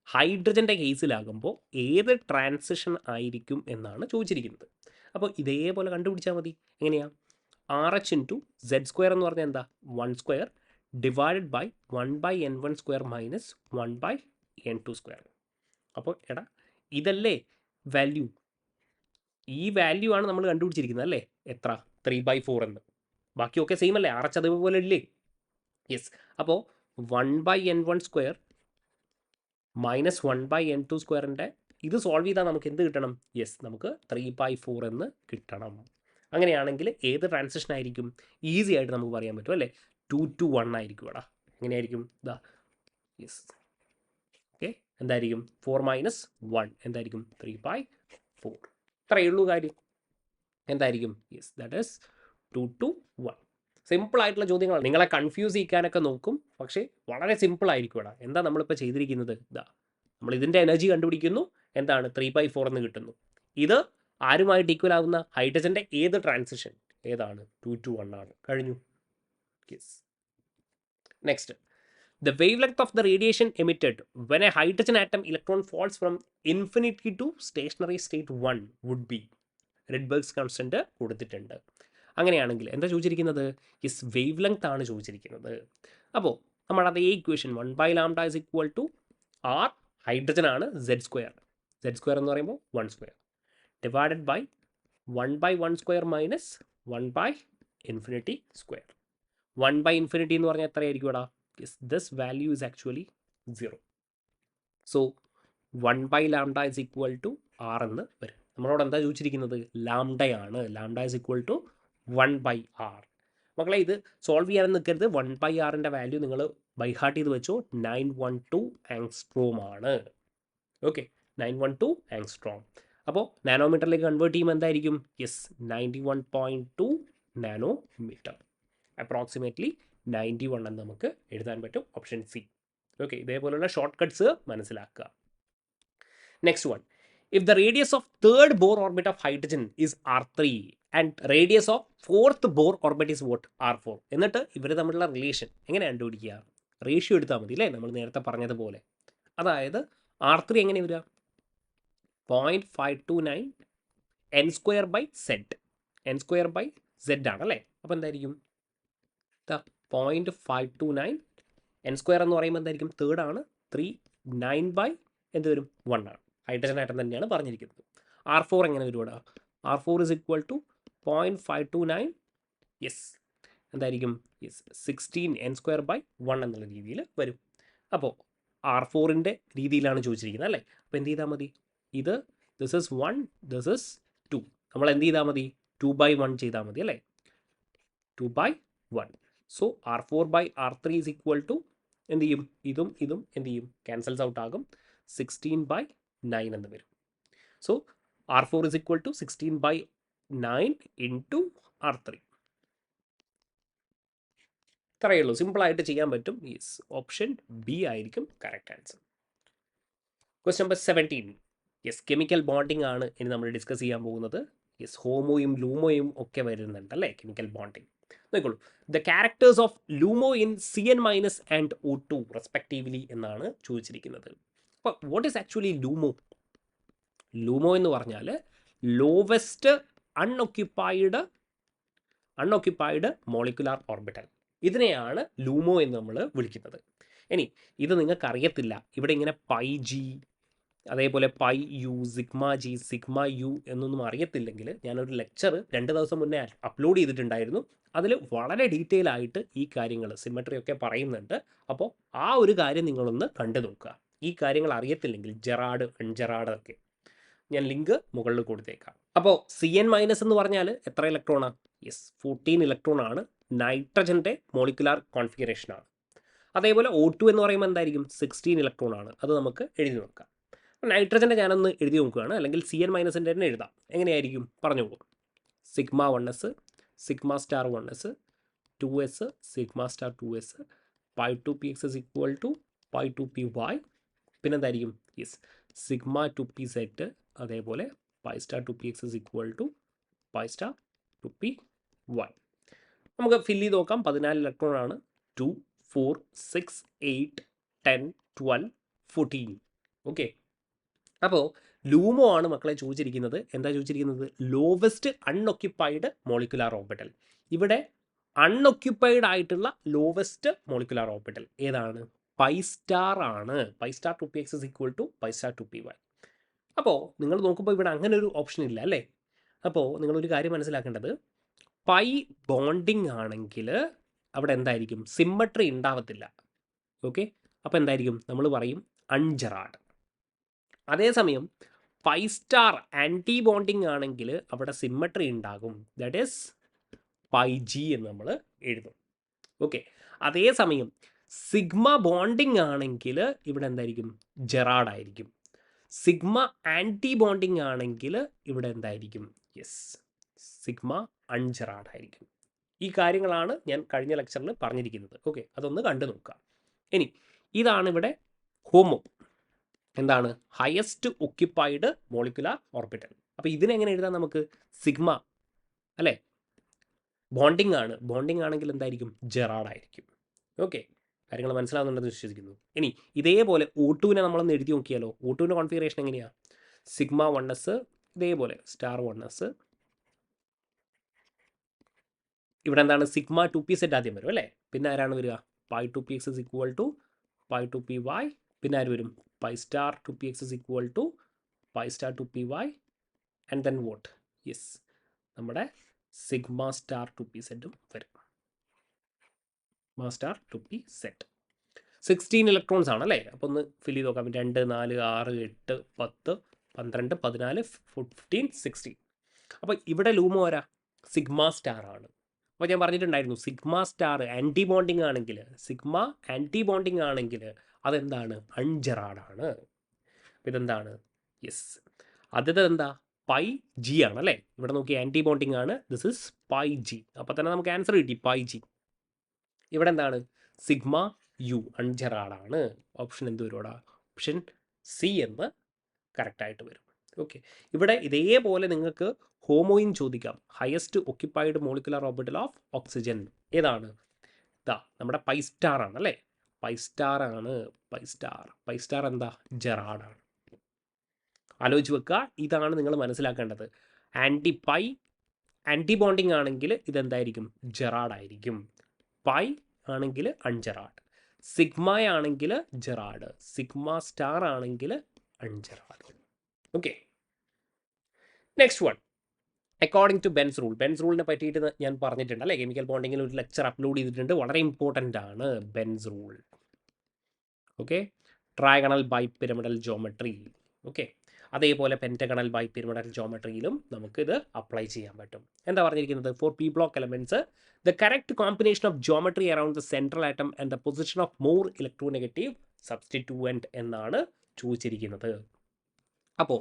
ഹൈഡ്രജൻ്റെ കേസിലാകുമ്പോൾ ഏത് ട്രാൻസിഷൻ ആയിരിക്കും എന്നാണ് ചോദിച്ചിരിക്കുന്നത്. അപ്പോൾ ഇതേപോലെ കണ്ടുപിടിച്ചാൽ മതി. എങ്ങനെയാണ്? RH ഇൻറ്റു Z² എന്ന് പറഞ്ഞാൽ എന്താ? 1² divided by 1/n1² minus 1/n2². അപ്പോൾ എടാ ഇതല്ലേ വാല്യൂ? ഈ വാല്യൂ ആണ് നമ്മൾ കണ്ടുപിടിച്ചിരിക്കുന്നത് അല്ലേ? എത്ര? 3/4 എന്ന്. ബാക്കിയൊക്കെ സെയിം അല്ലേ? RH അതേപോലെ ഇല്ലേ? യെസ്. അപ്പോൾ 1/n1² മൈനസ് 1/n2²ൻ്റെ ഇത് സോൾവ് ചെയ്താൽ നമുക്ക് എന്ത് കിട്ടണം? യെസ്, നമുക്ക് 3/4 എന്ന് കിട്ടണം. അങ്ങനെയാണെങ്കിൽ ഏത് ട്രാൻസിഷൻ ആയിരിക്കും? ഈസി ആയിട്ട് നമുക്ക് പറയാൻ പറ്റും അല്ലേ? 2 to 1 ആയിരിക്കും. എടാ എങ്ങനെയായിരിക്കും? ഇതാ യെസ്. ഓക്കെ, എന്തായിരിക്കും? 4 മൈനസ് 1 എന്തായിരിക്കും? 3/4. ഇത്രയേ ഉള്ളൂ കാര്യം. എന്തായിരിക്കും? Yes, that is 2 to 1. Simple ആയിട്ടുള്ള ചോദ്യങ്ങളാണ്. നിങ്ങളെ കൺഫ്യൂസ് ചെയ്യിക്കാനൊക്കെ നോക്കും, പക്ഷേ വളരെ സിമ്പിൾ ആയിരിക്കും. ഇവിടെ എന്താ നമ്മളിപ്പോൾ ചെയ്തിരിക്കുന്നത്? ഇതാ നമ്മൾ ഇതിൻ്റെ എനർജി കണ്ടുപിടിക്കുന്നു. എന്താണ്? 3/4 എന്ന് കിട്ടുന്നു. ഇത് ആരുമായിട്ട് ഈക്വൽ ആവുന്ന? ഹൈഡ്രജൻ്റെ ഏത് ട്രാൻസിഷൻ? ഏതാണ്? 2 to 1 ആണ്. കഴിഞ്ഞു. Yes. Next, the wavelength of the radiation emitted when a hydrogen atom electron falls from infinity to stationary state 1 would be. Rydberg's constant കൊടുത്തിട്ടുണ്ട്. അങ്ങനെയാണെങ്കിൽ എന്താ ചോദിച്ചിരിക്കുന്നത്? യെസ്, വേവ് ലെങ്ത് ആണ് ചോദിച്ചിരിക്കുന്നത്. അപ്പോൾ നമ്മുടെ അതേ equation 1/λ is equal to R, hydrogen ആണ്, Z² എന്ന് പറയുമ്പോൾ 1² ഡിവൈഡഡ് ബൈ 1/1² മൈനസ് 1/∞². 1/∞ എന്ന് പറഞ്ഞാൽ എത്രയായിരിക്കും എടാ? Yes, this value is actually 0. So 1/λ is equal to R എന്ന് വരും. നമ്മളോട് എന്താ ചോദിച്ചിരിക്കുന്നത്? ലാംഡയാണ്. Lambda is equal to 1/R. മക്കളെ ഇത് സോൾവ് ചെയ്യാൻ നിൽക്കരുത്. 1/Rൻ്റെ വാല്യൂ നിങ്ങൾ ബൈ ഹാർട്ട് ചെയ്ത് വെച്ചോ. 912 ആങ്സ്ട്രോം ആണ്. Okay, 912 angstrom. അപ്പോൾ നാനോമീറ്ററിലേക്ക് കൺവേർട്ട് ചെയ്യുമ്പോൾ എന്തായിരിക്കും? Yes, 91.2 nanometre. അപ്രോക്സിമേറ്റ്ലി 91 എന്ന് നമുക്ക് എഴുതാൻ പറ്റും. Option C. ഓക്കെ, ഇതേപോലുള്ള ഷോർട്ട് കട്ട്സ് മനസ്സിലാക്കുക. Next one, if the radius of third Bohr orbit of hydrogen is R3 and radius of fourth Bohr orbit is what? R4. എന്നിട്ട് ഇവർ തമ്മിലുള്ള റിലേഷൻ എങ്ങനെ കണ്ടുപിടിക്കുക? റേഷ്യോ എടുത്താൽ മതി അല്ലേ? നമ്മൾ നേരത്തെ പറഞ്ഞതുപോലെ. അതായത് R3 എങ്ങനെ വരിക? 0.529 n²/z. n²/z ആണല്ലേ? അപ്പോൾ എന്തായിരിക്കും? 0.529 n² എന്ന് പറയുമ്പോൾ എന്തായിരിക്കും? തേർഡ് ആണ്. 3/9 എന്ത് വരും? 1 ആണ്. ഹൈഡ്രജൻ ആറ്റം തന്നെയാണ് പറഞ്ഞിരിക്കുന്നത്. R4 എങ്ങനെ വരും ഇവിടെ? R4 is equal to 0.529 yes എന്തായിരിക്കും? യെസ് 16 n²/1 എന്നുള്ള രീതിയിൽ വരും. അപ്പോൾ R4ൻ്റെ രീതിയിലാണ് ചോദിച്ചിരിക്കുന്നത് അല്ലേ? അപ്പോൾ എന്ത് ചെയ്താൽ മതി? ഇത് ദിസ് ഇസ് 1, ദിസ് ഇസ് 2. നമ്മൾ എന്ത് ചെയ്താൽ മതി? 2/1 ചെയ്താൽ മതി അല്ലേ? 2/1. So R4/R3 is equal to എന്ത് ചെയ്യും? ഇതും ഇതും എന്ത് ചെയ്യും? ക്യാൻസൽസ് ഔട്ട് ആകും. 16/9 എന്ന് വരും. So R4 is equal to 16/9 into R3. ഇത്രയേ ഉള്ളൂ. സിമ്പിളായിട്ട് ചെയ്യാൻ പറ്റും. യെസ്, ഓപ്ഷൻ ബി ആയിരിക്കും correct answer. Question number 17. Yes, chemical bonding ആണ് ഇനി നമ്മൾ ഡിസ്കസ് ചെയ്യാൻ പോകുന്നത്. യെസ്, ഹോമോയും ലൂമോയും ഒക്കെ വരുന്നുണ്ട് അല്ലേ? കെമിക്കൽ ബോണ്ടിങ് നോക്കോളൂ. The characters of LUMO in CN- and O2 respectively എന്നാണ് ചോദിച്ചിരിക്കുന്നത്. അപ്പോൾ what is actually LUMO? LUMO എന്ന് പറഞ്ഞാൽ ലോവസ്റ്റ് അൺഒക്യുപ്പൈഡ് മോളിക്കുലാർ ഓർബിറ്റൽ. ഇതിനെയാണ് ലൂമോ എന്ന് നമ്മൾ വിളിക്കുന്നത്. ഇനി ഇത് നിങ്ങൾക്ക് അറിയത്തില്ല. ഇവിടെ ഇങ്ങനെ πg അതേപോലെ πu σg σu എന്നൊന്നും അറിയത്തില്ലെങ്കിൽ ഞാനൊരു ലെക്ചർ 2 ദിവസം മുന്നേ അപ്ലോഡ് ചെയ്തിട്ടുണ്ടായിരുന്നു. അതിൽ വളരെ ഡീറ്റെയിൽ ആയിട്ട് ഈ കാര്യങ്ങൾ സിമെട്രി ഒക്കെ പറയുന്നുണ്ട്. അപ്പോൾ ആ ഒരു കാര്യം നിങ്ങളൊന്ന് കണ്ടു നോക്കുക. ഈ കാര്യങ്ങൾ അറിയത്തില്ലെങ്കിൽ ജെറാഡ് അൺജെറാഡ് ഒക്കെ. ഞാൻ ലിങ്ക് മുകളിൽ കൊടുത്തേക്കാം. അപ്പോൾ CN- എന്ന് പറഞ്ഞാൽ എത്ര ഇലക്ട്രോണാണ്? യെസ്, 14 ഇലക്ട്രോൺ ആണ്. നൈട്രജൻ്റെ മോളിക്കുലാർ കോൺഫിഗറേഷനാണ്. അതേപോലെ O2 എന്ന് പറയുമ്പോൾ എന്തായിരിക്കും? 16 ഇലക്ട്രോൺ ആണ്. അത് നമുക്ക് എഴുതി നോക്കാം. നൈട്രജൻ്റെ ഞാനൊന്ന് എഴുതി നോക്കുകയാണ്, അല്ലെങ്കിൽ CN- തന്നെ എഴുതാം. എങ്ങനെയായിരിക്കും പറഞ്ഞോളൂ. Sigma 1s, sigma star 1s, 2s, sigma star 2s, pi 2px is equal to pi 2py. പിന്നെ എന്തായിരിക്കും? യെസ്, സിഗ്മ 2pz, അതേപോലെ pi star 2px is equal to pi star 2py. നമുക്ക് ഫില്ല് ചെയ്ത് നോക്കാം. 14 ഇലക്ട്രോൺ ആണ്. 2, 4, 6, 8, 10, 12, 14. ഓക്കെ, അപ്പോൾ LUMO ആണ് മക്കളെ ചോദിച്ചിരിക്കുന്നത്. എന്താ ചോദിച്ചിരിക്കുന്നത്? Lowest unoccupied molecular orbital. ഇവിടെ അൺഒക്യുപ്പൈഡ് ആയിട്ടുള്ള ലോവസ്റ്റ് മോളിക്കുലാർ ഓർബിറ്റൽ ഏതാണ്? പൈ സ്റ്റാർ ആണ്. Pi star 2px is equal to pi star 2py. അപ്പോൾ നിങ്ങൾ നോക്കുമ്പോൾ ഇവിടെ അങ്ങനെ ഒരു ഓപ്ഷൻ ഇല്ല അല്ലേ? അപ്പോൾ നിങ്ങളൊരു കാര്യം മനസ്സിലാക്കേണ്ടത്, പൈ ബോണ്ടിങ് ആണെങ്കിൽ അവിടെ എന്തായിരിക്കും? സിമ്മട്രി ഉണ്ടാവത്തില്ല. ഓക്കെ, അപ്പോൾ എന്തായിരിക്കും? നമ്മൾ പറയും അൺജെറാഡ്. അതേസമയം പൈ സ്റ്റാർ ആൻറ്റി ബോണ്ടിങ് ആണെങ്കിൽ അവിടെ സിമ്മട്രി ഉണ്ടാകും. ദാറ്റ് ഈസ് പൈ ജി എന്ന് നമ്മൾ എഴുതും. ഓക്കെ, അതേസമയം സിഗ്മ ബോണ്ടിങ് ആണെങ്കിൽ ഇവിടെ എന്തായിരിക്കും? ജെറാഡ് ആയിരിക്കും. സിഗ്മ ആൻറ്റി ബോണ്ടിങ് ആണെങ്കിൽ ഇവിടെ എന്തായിരിക്കും? യെസ്, സിഗ്മ അൺജെറാഡ് ആയിരിക്കും. ഈ കാര്യങ്ങളാണ് ഞാൻ കഴിഞ്ഞ ലെക്ചറിൽ പറഞ്ഞിരിക്കുന്നത്. ഓക്കെ, അതൊന്ന് കണ്ടു നോക്കാം. ഇനി ഇതാണ് ഇവിടെ ഹോമോ. എന്താണ്? Highest occupied molecular orbital. അപ്പോൾ ഇതിനെങ്ങനെ എഴുതാം നമുക്ക്? സിഗ്മ അല്ലേ, ബോണ്ടിങ് ആണ്. ബോണ്ടിങ് ആണെങ്കിൽ എന്തായിരിക്കും? ജെറാഡ് ആയിരിക്കും. ഓക്കെ, കാര്യങ്ങൾ മനസ്സിലാവുന്നുണ്ടെന്ന് വിശ്വസിക്കുന്നു. ഇനി ഇതേപോലെ O2 നമ്മളൊന്ന് എഴുതി നോക്കിയാലോ. O2 കോൺഫിഗറേഷൻ എങ്ങനെയാണ്? സിഗ്മ 1s, ഇതേപോലെ സ്റ്റാർ 1s. ഇവിടെ എന്താണ്? സിഗ്മ 2pz ആദ്യം വരും അല്ലേ? പിന്നെ ആരാണ് വരിക? Pi 2px is equal to pi 2py. പിന്നെ ആര് വരും? Pi star 2px is equal to pi star 2py. And then vote? Yes, നമ്മുടെ സിഗ്മ സ്റ്റാർ 2pz വരും. മാസ്റ്റാർ 2pz 16 ഇലക്ട്രോൺസ് ആണ് അല്ലേ? അപ്പോൾ ഒന്ന് ഫില്ല് ചെയ്ത് നോക്കാം. 2, 4, 6, 8, 10, 12, 14, 15, 16. അപ്പോൾ ഇവിടെ ലൂമോ ആരാ? സിഗ്മ സ്റ്റാർ ആണ്. അപ്പോൾ ഞാൻ പറഞ്ഞിട്ടുണ്ടായിരുന്നു, സിഗ്മ സ്റ്റാർ ആൻറ്റി ബോണ്ടിങ് ആണെങ്കിൽ, സിഗ്മ ആൻറ്റി ബോണ്ടിങ് ആണെങ്കിൽ അതെന്താണ്? അൺജെറാഡാണ്. ഇതെന്താണ്? യെസ്, ആദ്യത്തെ എന്താ? പൈ ജി ആണ് അല്ലേ? ഇവിടെ നോക്കി ആൻറ്റി ബോണ്ടിങ് ആണ്. This is pi G. അപ്പോൾ തന്നെ നമുക്ക് ആൻസർ കിട്ടി, പൈ ജി. ഇവിടെ എന്താണ്? Sigma U, അൺജെറാഡാണ്. ഓപ്ഷൻ എന്ത് വരും? ഓപ്ഷൻ സി എന്ന് കറക്റ്റായിട്ട് വരും. ഓക്കെ, ഇവിടെ ഇതേപോലെ നിങ്ങൾക്ക് ഹോമോയും ചോദിക്കാം. Highest occupied molecular orbital of oxygen ഏതാണ്? ഇതാ നമ്മുടെ പൈ സ്റ്റാർ ആണ് അല്ലേ? പൈ സ്റ്റാർ ആണ്. പൈ സ്റ്റാർ എന്താ? ജെറാഡാണ്. ആലോചിച്ച് വെക്കുക. ഇതാണ് നിങ്ങൾ മനസ്സിലാക്കേണ്ടത്. ആൻറ്റി ബോണ്ടിങ് ആണെങ്കിൽ ഇതെന്തായിരിക്കും? ജെറാഡ് ആയിരിക്കും. പൈ ആണെങ്കിൽ അൺജെറാഡ്. സിഗ്മ ആണെങ്കിൽ ജെറാഡ്. സിഗ്മ സ്റ്റാർ ആണെങ്കിൽ ungerade. Okay, next one, according to Bent's rule. Bent's റൂളിനെ പറ്റിയിട്ട് ഞാൻ പറഞ്ഞിട്ടുണ്ട് അല്ലേ? കെമിക്കൽ ബോണ്ടിങ്ങിൽ ഒരു ലെക്ചർ അപ്ലോഡ് ചെയ്തിട്ടുണ്ട്. വളരെ ഇമ്പോർട്ടൻ്റ് ആണ് Bent's rule. Okay, trigonal bipyramidal geometry. Okay, അതേപോലെ പെൻറ്റഗണൽ ബൈപിരമിഡൽ ജോമെട്രിയിലും നമുക്കിത് അപ്ലൈ ചെയ്യാൻ പറ്റും. എന്താ പറഞ്ഞിരിക്കുന്നത്? For p block elements the correct combination of geometry around the central atom and the position of more electronegative substituent എന്നാണ് ചോദിച്ചിരിക്കുന്നത്. അപ്പോൾ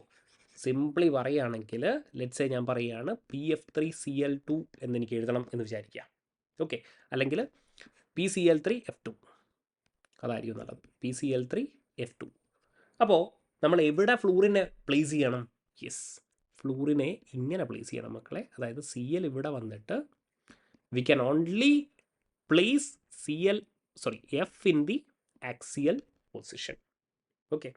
സിംപ്ലി പറയുകയാണെങ്കിൽ, ലെറ്റ്സ് ഞാൻ പറയുകയാണ് PF3Cl2 എന്നെനിക്ക് എഴുതണം എന്ന് വിചാരിക്കുക. ഓക്കെ, അല്ലെങ്കിൽ PCl3F2, അതായിരിക്കും നല്ലത്. PCl3F2. അപ്പോൾ നമ്മൾ എവിടെ ഫ്ലൂറിനെ പ്ലേസ് ചെയ്യണം? യെസ്, ഫ്ലൂറിനെ ഇങ്ങനെ പ്ലേസ് ചെയ്യണം മക്കളെ. അതായത് Cl ഇവിടെ വന്നിട്ട് we can only place F in the axial position. Okay,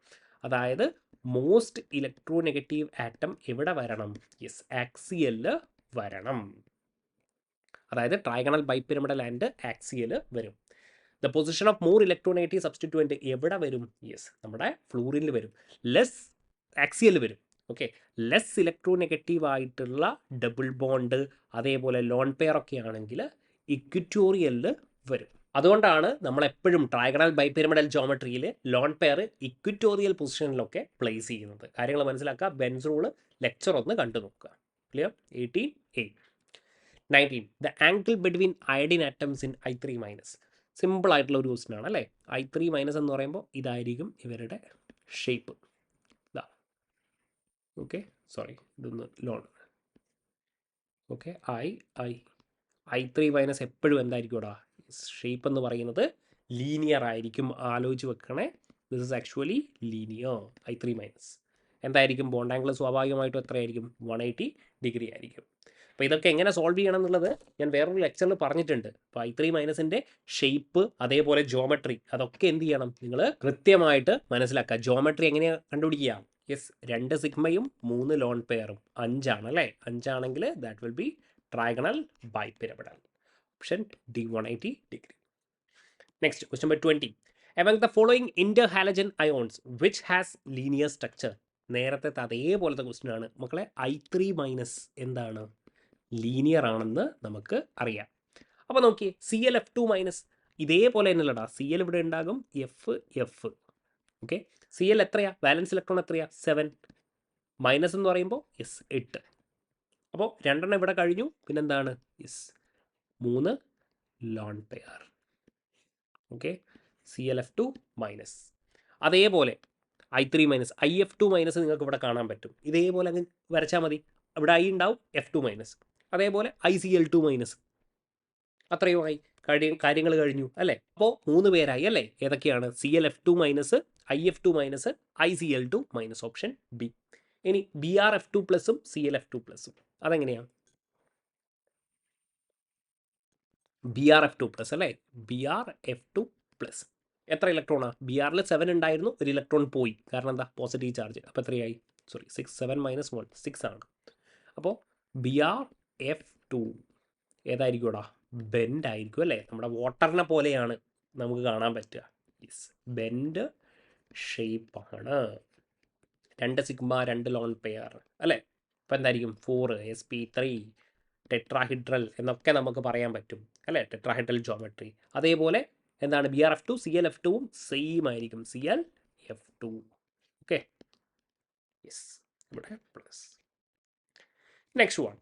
അതായത് മോസ്റ്റ് ഇലക്ട്രോനെഗറ്റീവ് ആറ്റം എവിടെ വരണം? യെസ്, ആക്സിയലിൽ വരണം. അതായത് ട്രയഗണൽ ബൈപിരമിഡൽ ആൻഡ് ആക്സിയൽ വരും. The position of more electronegative substituent എവിടെ വരും? യെസ്, നമ്മുടെ ഫ്ലൂറിനിൽ വരും. ലെസ് ആക്സിയൽ വരും. ഓക്കെ, ലെസ് ഇലക്ട്രോനെഗറ്റീവ് ആയിട്ടുള്ള ഡബിൾ ബോണ്ട്, അതേപോലെ ലോൺ പെയർ ഒക്കെ ആണെങ്കിൽ ഇക്വിറ്റോറിയലിൽ വരും. അതുകൊണ്ടാണ് നമ്മളെപ്പോഴും ട്രയഗണൽ ബൈപിരമിഡൽ ജോമെട്രിയിൽ ലോൺ പെയർ ഇക്വിറ്റോറിയൽ പൊസിഷനിലൊക്കെ പ്ലേസ് ചെയ്യുന്നത്. കാര്യങ്ങൾ മനസ്സിലാക്കുക. ബെൻസ് റൂള് ലെക്ചർ ഒന്ന് കണ്ടു നോക്കുക. Clear? 18A. 19. The angle between iodine atoms in I3-. Simple ആയിട്ടുള്ള ഒരു ക്വസ്റ്റ്യൻ ആണ് അല്ലേ. I3- എന്ന് പറയുമ്പോൾ ഇതായിരിക്കും ഇവരുടെ ഷേപ്പ്. ഇതാ. ഓക്കെ, സോറി, ഇതൊന്ന് ലോൺ. ഓക്കെ, I3- എപ്പോഴും എന്തായിരിക്കും ഇവിടെ ഷേപ്പ് എന്ന് പറയുന്നത് ലീനിയർ ആയിരിക്കും. ആലോചിച്ച് വെക്കണേ. This is actually linear. I3- എന്തായിരിക്കും? ബോണ്ട് ആംഗിൾ സ്വാഭാവികമായിട്ടും എത്രയായിരിക്കും? 180 ഡിഗ്രി ആയിരിക്കും. അപ്പോൾ ഇതൊക്കെ എങ്ങനെ സോൾവ് ചെയ്യണം എന്നുള്ളത് ഞാൻ വേറൊരു ലെക്ചറിൽ പറഞ്ഞിട്ടുണ്ട്. അപ്പോൾ I3- ഷേപ്പ് അതേപോലെ ജോമെട്രി അതൊക്കെ എന്ത് ചെയ്യണം? നിങ്ങൾ കൃത്യമായിട്ട് മനസ്സിലാക്കുക. ജോമെട്രി എങ്ങനെയാണ് കണ്ടുപിടിക്കുക? യെസ്, 2 സിഗ്മയും 3 ലോൺ പെയറും 5 ആണ് അല്ലേ. 5 ആണെങ്കിൽ that will be trigonal bipyramidal. Option D, 180 degree. Next question number 20. Among the following interhalogen ions which has linear structure? നേരത്തെ അതേപോലത്തെ ക്വസ്റ്റ്യൻ ആണ് മക്കളെ. I3- എന്താണ്? ലീനിയർ ആണെന്ന് നമുക്ക് അറിയാം. അപ്പോൾ നോക്കിയേ, Cl(F2-) ഇതേപോലെ തന്നെയല്ലടാ. Cl ഇവിടെ ഉണ്ടാകും, F. ഓക്കെ, Cl എത്രയാ? വാലൻസ് ഇലക്ട്രോൺ എത്രയാ? 7. മൈനസ് എന്ന് പറയുമ്പോൾ 8. അപ്പോൾ 2 ഇവിടെ കഴിഞ്ഞു. പിന്നെന്താണ്? 3 ലോൺ പെയർ. Okay, Cl(F2-). അതേപോലെ I3-, IF2- നിങ്ങൾക്ക് ഇവിടെ കാണാൻ പറ്റും. ഇതേപോലെ അങ്ങ് വരച്ചാൽ മതി. ഇവിടെ I ഉണ്ടാവും, F2-. അതേപോലെ ICl2-. അത്രയും ആയി, കാര്യങ്ങൾ കഴിഞ്ഞു അല്ലേ. അപ്പോൾ 3 പേരായി അല്ലേ. ഏതൊക്കെയാണ്? Cl(F2-), IF2-), ICl2-. Option B. ഇനി Br(F2+) Cl(F2+) അതെങ്ങനെയാണ്? Br(F2+) അല്ലേ. Br(F2+) എത്ര ഇലക്ട്രോണാണ്? Br 7 ഉണ്ടായിരുന്നു, ഒരു ഇലക്ട്രോൺ പോയി. കാരണം എന്താ? Positive charge. അപ്പോൾ എത്രയായി? സോറി, 6. 7 - 1 6 ആണ്. അപ്പോൾ Br(F2) ഏതായിരിക്കും ഇവിടെ? ബെൻഡ് ആയിരിക്കും അല്ലേ. നമ്മുടെ വാട്ടറിനെ പോലെയാണ് നമുക്ക് കാണാൻ പറ്റുക. ബെൻഡ് ഷേപ്പാണ്. 2 സിഗ്മ 2 ലോൺ പെയർ അല്ലേ. അപ്പോൾ എന്തായിരിക്കും? 4 sp3 ടെട്രാഹിഡ്രൽ എന്നൊക്കെ നമുക്ക് പറയാൻ പറ്റും അല്ലേ. Tetrahedral geometry. അതേപോലെ എന്താണ്? Br(F2), Cl(F2)ഉം സെയിം ആയിരിക്കും. Cl(F2). ഓക്കെ, യെസ്, ഇവിടെ plus. Next one.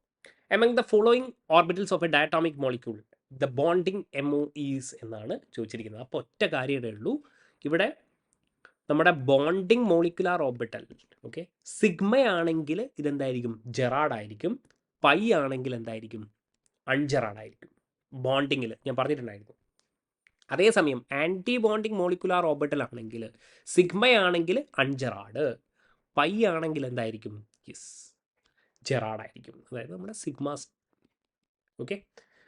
Among the following orbitals of a diatomic molecule, the bonding MO is എന്നാണ് ചോദിച്ചിരിക്കുന്നത്. അപ്പോൾ ഒറ്റ കാര്യമേ ഉള്ളൂ ഇവിടെ. നമ്മുടെ ബോണ്ടിങ് മോളിക്കുലാർ ഓർബിറ്റൽ ഓക്കെ സിഗ്മയാണെങ്കിൽ ഇതെന്തായിരിക്കും? ജെറാഡ് ആയിരിക്കും. പൈ ആണെങ്കിൽ എന്തായിരിക്കും? അൺജെറാഡ് ആയിരിക്കും. ബോണ്ടിങ്ങിൽ ഞാൻ പറഞ്ഞിട്ടുണ്ടായിരുന്നു. അതേസമയം ആൻറ്റി ബോണ്ടിങ് മോളിക്കുലാർ ഓർബിറ്റൽ ആണെങ്കിൽ സിഗ്മയാണെങ്കിൽ അൺജെറാഡ്, പൈ ആണെങ്കിൽ എന്തായിരിക്കും? ജെറാഡ് ആയിരിക്കും. അതായത് നമ്മുടെ സിഗ്മ. ഓക്കെ,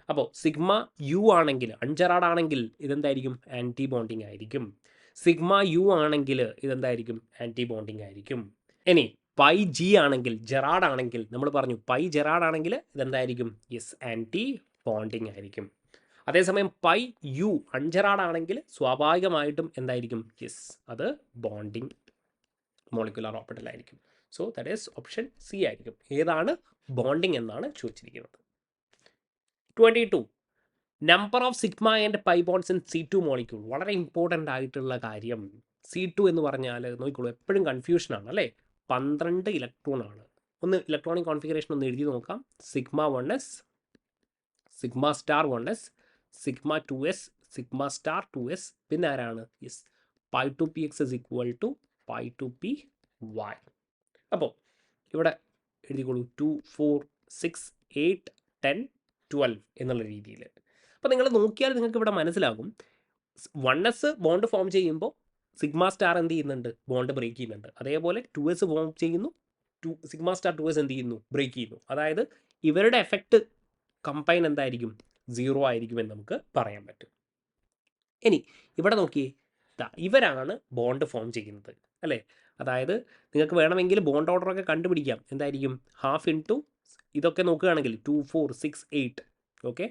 അപ്പോൾ സിഗ്മ യു ആണെങ്കിൽ അൺജെറാഡ് ആണെങ്കിൽ ഇതെന്തായിരിക്കും? ആൻറ്റി ബോണ്ടിങ് ആയിരിക്കും. സിഗ്മ യു ആണെങ്കിൽ ഇതെന്തായിരിക്കും? ആൻറ്റി ബോണ്ടിങ് ആയിരിക്കും. ഇനി പൈ ജി ആണെങ്കിൽ ജെറാഡ് ആണെങ്കിൽ നമ്മൾ പറഞ്ഞു പൈ ജെറാഡ് ആണെങ്കിൽ ഇതെന്തായിരിക്കും? ആൻറ്റി ബോണ്ടിങ് ആയിരിക്കും. അതേസമയം പൈ യു അൺജെറാഡ് ആണെങ്കിൽ സ്വാഭാവികമായിട്ടും എന്തായിരിക്കും? അത് ബോണ്ടിങ് മോളിക്കുലാർ ഓർബിറ്റൽ ആയിരിക്കും. So that is option C ആയിരിക്കും. ഏതാണ് ബോണ്ടിങ് എന്നാണ് ചോദിച്ചിരിക്കുന്നത്. 22. Number of sigma and pi bonds in C2 molecule. വളരെ ഇമ്പോർട്ടൻ്റ് ആയിട്ടുള്ള കാര്യം. C2 എന്ന് പറഞ്ഞാൽ നോക്കിക്കോളൂ, എപ്പോഴും കൺഫ്യൂഷനാണ് അല്ലേ. 12 ഇലക്ട്രോൺ ആണ്. ഒന്ന് ഇലക്ട്രോണിക് കോൺഫിഗറേഷൻ ഒന്ന് എഴുതി നോക്കാം. Sigma 1s, sigma star 1s, sigma 2s, sigma star 2s, പിന്നെ ആരാണ്? Pi 2px is equal to pi 2py. അപ്പോൾ ഇവിടെ എഴുതിക്കോളൂ 2, 4, 6, 8, 10, 12 എന്നുള്ള രീതിയിൽ. അപ്പോൾ നിങ്ങൾ നോക്കിയാൽ നിങ്ങൾക്ക് ഇവിടെ മനസ്സിലാകും 1s ബോണ്ട് ഫോം ചെയ്യുമ്പോൾ സിഗ്മ സ്റ്റാർ എന്ത് ചെയ്യുന്നുണ്ട്? ബോണ്ട് ബ്രേക്ക് ചെയ്യുന്നുണ്ട്. അതേപോലെ 2s ഫോം ചെയ്യുന്നു, സിഗ്മ സ്റ്റാർ 2s എന്ത് ചെയ്യുന്നു? ബ്രേക്ക് ചെയ്യുന്നു. അതായത് ഇവരുടെ എഫക്റ്റ് കമ്പൈൻ എന്തായിരിക്കും? 0 ആയിരിക്കുമെന്ന് നമുക്ക് പറയാൻ പറ്റും. ഇനി ഇവിടെ നോക്കിയേ, ഇവരാണ് ബോണ്ട് ഫോം ചെയ്യുന്നത് അല്ലേ. അതായത് നിങ്ങൾക്ക് വേണമെങ്കിൽ ബോണ്ട് ഓർഡറൊക്കെ കണ്ടുപിടിക്കാം. എന്തായിരിക്കും? ഹാഫ് ഇൻറ്റു ഇതൊക്കെ നോക്കുകയാണെങ്കിൽ 2, 4, 6, 8. ഓക്കെ,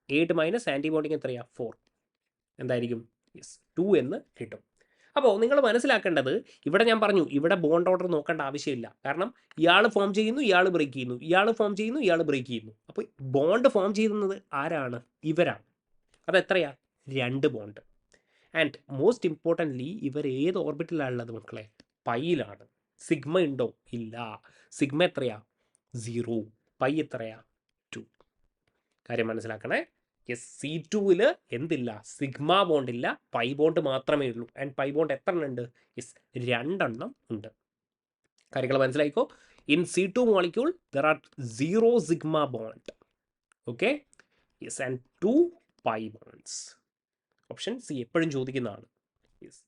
8 മൈനസ് ആൻറ്റി ബോണ്ടിങ് എത്രയാണ്? 4. എന്തായിരിക്കും? 2 എന്ന് കിട്ടും. അപ്പോൾ നിങ്ങൾ മനസ്സിലാക്കേണ്ടത് ഇവിടെ ഞാൻ പറഞ്ഞു ഇവിടെ ബോണ്ട് ഓർഡർ നോക്കേണ്ട ആവശ്യമില്ല. കാരണം ഇയാൾ ഫോം ചെയ്യുന്നു, ഇയാൾ ബ്രേക്ക് ചെയ്യുന്നു, ഇയാൾ ഫോം ചെയ്യുന്നു, ഇയാൾ ബ്രേക്ക് ചെയ്യുന്നു. അപ്പോൾ ബോണ്ട് ഫോം ചെയ്യുന്നത് ആരാണ്? ഇവരാണ്. അതെത്രയാ? 2 ബോണ്ട്. ആൻഡ് മോസ്റ്റ് ഇമ്പോർട്ടൻ്റ്ലി ഇവർ ഏത് ഓർബിറ്റിലാണുള്ളത് മക്കളെ? പൈയിലാണ്. സിഗ്മ ഉണ്ടോ? ഇല്ല. സിഗ്മ എത്രയാ? 0. പൈ എത്രയാ? 2. കാര്യം മനസ്സിലാക്കണേ. യെസ്, C2ൽ എന്തില്ല? സിഗ്മ ബോണ്ട് ഇല്ല, പൈ ബോണ്ട് മാത്രമേ ഉള്ളൂ. ആൻഡ് പൈ ബോണ്ട് എത്ര എണ്ണം ഉണ്ട്? യെസ്, 2 എണ്ണം ഉണ്ട്. കാര്യങ്ങൾ മനസ്സിലായിക്കോ. In C2 molecule there are 0 sigma bond. Okay, yes, and 2 pi bonds. Option C എപ്പോഴും ചോദിക്കുന്നതാണ്. Yes.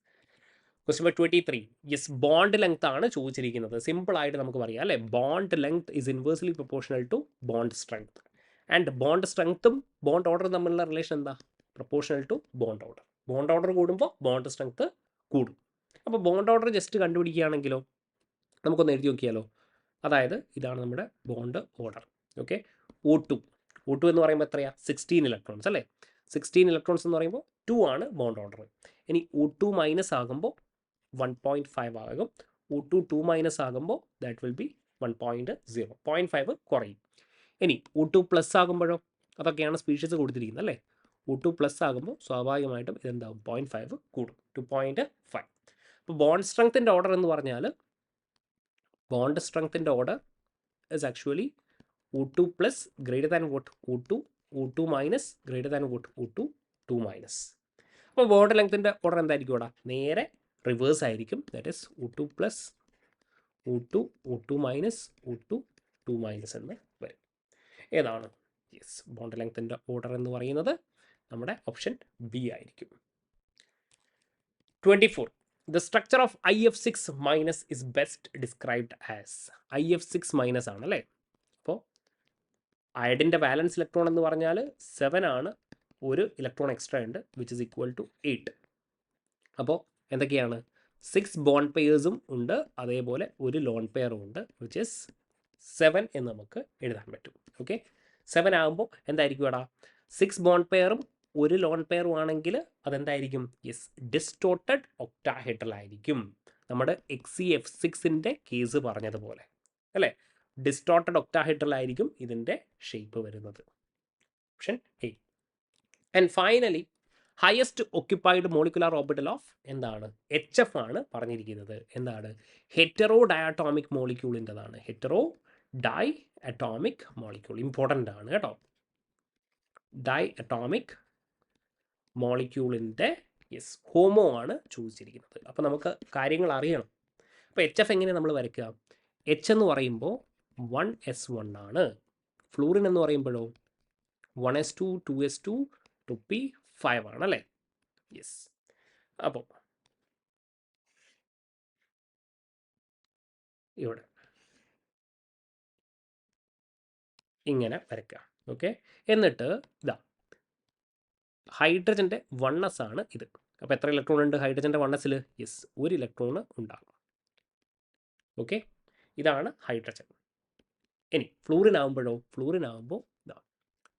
Question number 23. Yes, bond length ആണ് ചോദിച്ചിരിക്കുന്നത്. സിമ്പിൾ ആയിട്ട് നമുക്ക് പറയാം അല്ലേ? Bond length is inversely proportional to bond strength. And bond സ്ട്രെങ്ത്തും bond ഓർഡറും തമ്മിലുള്ള റിലേഷൻ എന്താ? Proportional to bond order. Bond order കൂടുമ്പോൾ ബോണ്ട് സ്ട്രെങ്ത് കൂടും. അപ്പോൾ ബോണ്ട് ഓർഡർ ജസ്റ്റ് കണ്ടുപിടിക്കുകയാണെങ്കിലോ നമുക്കൊന്ന് എഴുതി നോക്കിയാലോ. അതായത് ഇതാണ് നമ്മുടെ ബോണ്ട് ഓർഡർ. ഓക്കെ, O2 എന്ന് പറയുമ്പോൾ എത്രയാ? 16 ഇലക്ട്രോൺസ് അല്ലേ? 16 ഇലക്ട്രോൺസ് എന്ന് പറയുമ്പോൾ 2 ആണ് ബോണ്ട് ഓർഡർ. ഇനി O2 മൈനസ് ആകുമ്പോൾ 1.5 ആകും. O2 2 മൈനസ് ആകുമ്പോൾ ദാറ്റ് വിൽ ബി 1.0. 0.5 കുറയും. ഇനി O2 പ്ലസ് ആകുമ്പോഴോ? അതൊക്കെയാണ് സ്പീഷീസ് കൊടുത്തിരിക്കുന്നത് അല്ലേ? O2 പ്ലസ് ആകുമ്പോൾ സ്വാഭാവികമായിട്ടും ഇതെന്താവും? 0.5 കൂടും, 2.5. അപ്പോൾ ബോണ്ട് സ്ട്രെങ്ത്തിൻ്റെ ഓർഡർ എന്ന് പറഞ്ഞാൽ ബോണ്ട് സ്ട്രെങ്ത്തിൻ്റെ order is actually O2 plus greater than what? O2 minus greater than what? O2 2 minus. അപ്പോൾ ബോണ്ട് ലെങ്ത്തിൻ്റെ ഓർഡർ എന്തായിരിക്കും ഇവിടെ? നേരെ റിവേഴ്സ് ആയിരിക്കും. That is O2 plus O2 minus O2 2 minus എന്ന് വരും. ഏതാണ്? യെസ്, ബോണ്ട് ലെങ്ത്തിൻ്റെ ഓർഡർ എന്ന് പറയുന്നത് നമ്മുടെ ഓപ്ഷൻ ബി ആയിരിക്കും. 24. The structure of IF6 minus is best described as. IF6 minus ആണ് അല്ലേ? അപ്പോൾ അയഡിൻ്റെ വാലൻസ് ഇലക്ട്രോൺ എന്ന് പറഞ്ഞാൽ 7 ആണ്. ഒരു ഇലക്ട്രോൺ എക്സ്ട്രാ ഉണ്ട്, വിച്ച് ഇസ് ഈക്വൽ ടു 8. അപ്പോൾ എന്തൊക്കെയാണ്? 6 ബോണ്ട് പെയേഴ്സും ഉണ്ട്, അതേപോലെ ഒരു ലോൺ പെയറും ഉണ്ട്, വിച്ച് ഇസ് 7 എന്ന് നമുക്ക് എഴുതാൻ പറ്റും. ഓക്കെ, 7 ആകുമ്പോൾ എന്തായിരിക്കും ഇവിടെ? 6 ബോണ്ട് പെയറും ഒരു ലോൺ പെയറും ആണെങ്കിൽ അതെന്തായിരിക്കും? യെസ്, ഡിസ്റ്റോർട്ടഡ് ഒക്ടാഹെഡ്രൽ ആയിരിക്കും. നമ്മുടെ XeF6ൻ്റെ കേസ് പറഞ്ഞതുപോലെ അല്ലേ? ഡിസ്റ്റോർട്ടഡ് ഒക്ടാഹെഡ്രൽ ആയിരിക്കും ഇതിൻ്റെ ഷേപ്പ് വരുന്നത്. Option A. And finally highest occupied molecular orbital of എന്താണ്? HF ആണ് പറഞ്ഞിരിക്കുന്നത്. എന്താണ്? ഹെറ്ററോ ഡയാറ്റോമിക് മോളിക്യൂളിൻ്റെതാണ്. Hetero diatomic molecule important ആണ് കേട്ടോ. ഡൈ അറ്റോമിക് മോളിക്യൂളിൻ്റെ യെസ് ഹോമോ ആണ് ചോദിച്ചിരിക്കുന്നത്. അപ്പോൾ നമുക്ക് കാര്യങ്ങൾ അറിയണം. അപ്പോൾ HF എങ്ങനെ നമ്മൾ വരയ്ക്കുക? H എന്ന് പറയുമ്പോൾ 1s1 ആണ്. ഫ്ലൂറിൻ എന്ന് പറയുമ്പോഴോ 1s2 2s2 2p5 ആണ് അല്ലേ? യെസ്. അപ്പോൾ ഇവിടെ ഇങ്ങനെ വരയ്ക്കുക. ഓക്കെ, എന്നിട്ട് ഇതാ ഹൈഡ്രജൻ്റെ 1s ആണ് ഇത്. അപ്പോൾ എത്ര ഇലക്ട്രോൺ ഉണ്ട് ഹൈഡ്രജൻ്റെ 1sൽ? യെസ്, ഒരു ഇലക്ട്രോൺ ഉണ്ടാകും. ഓക്കെ, ഇതാണ് ഹൈഡ്രജൻ. ഇനി ഫ്ലൂറിൻ ആകുമ്പോഴോ? ഫ്ലൂറിൻ ആകുമ്പോൾ ഇതാ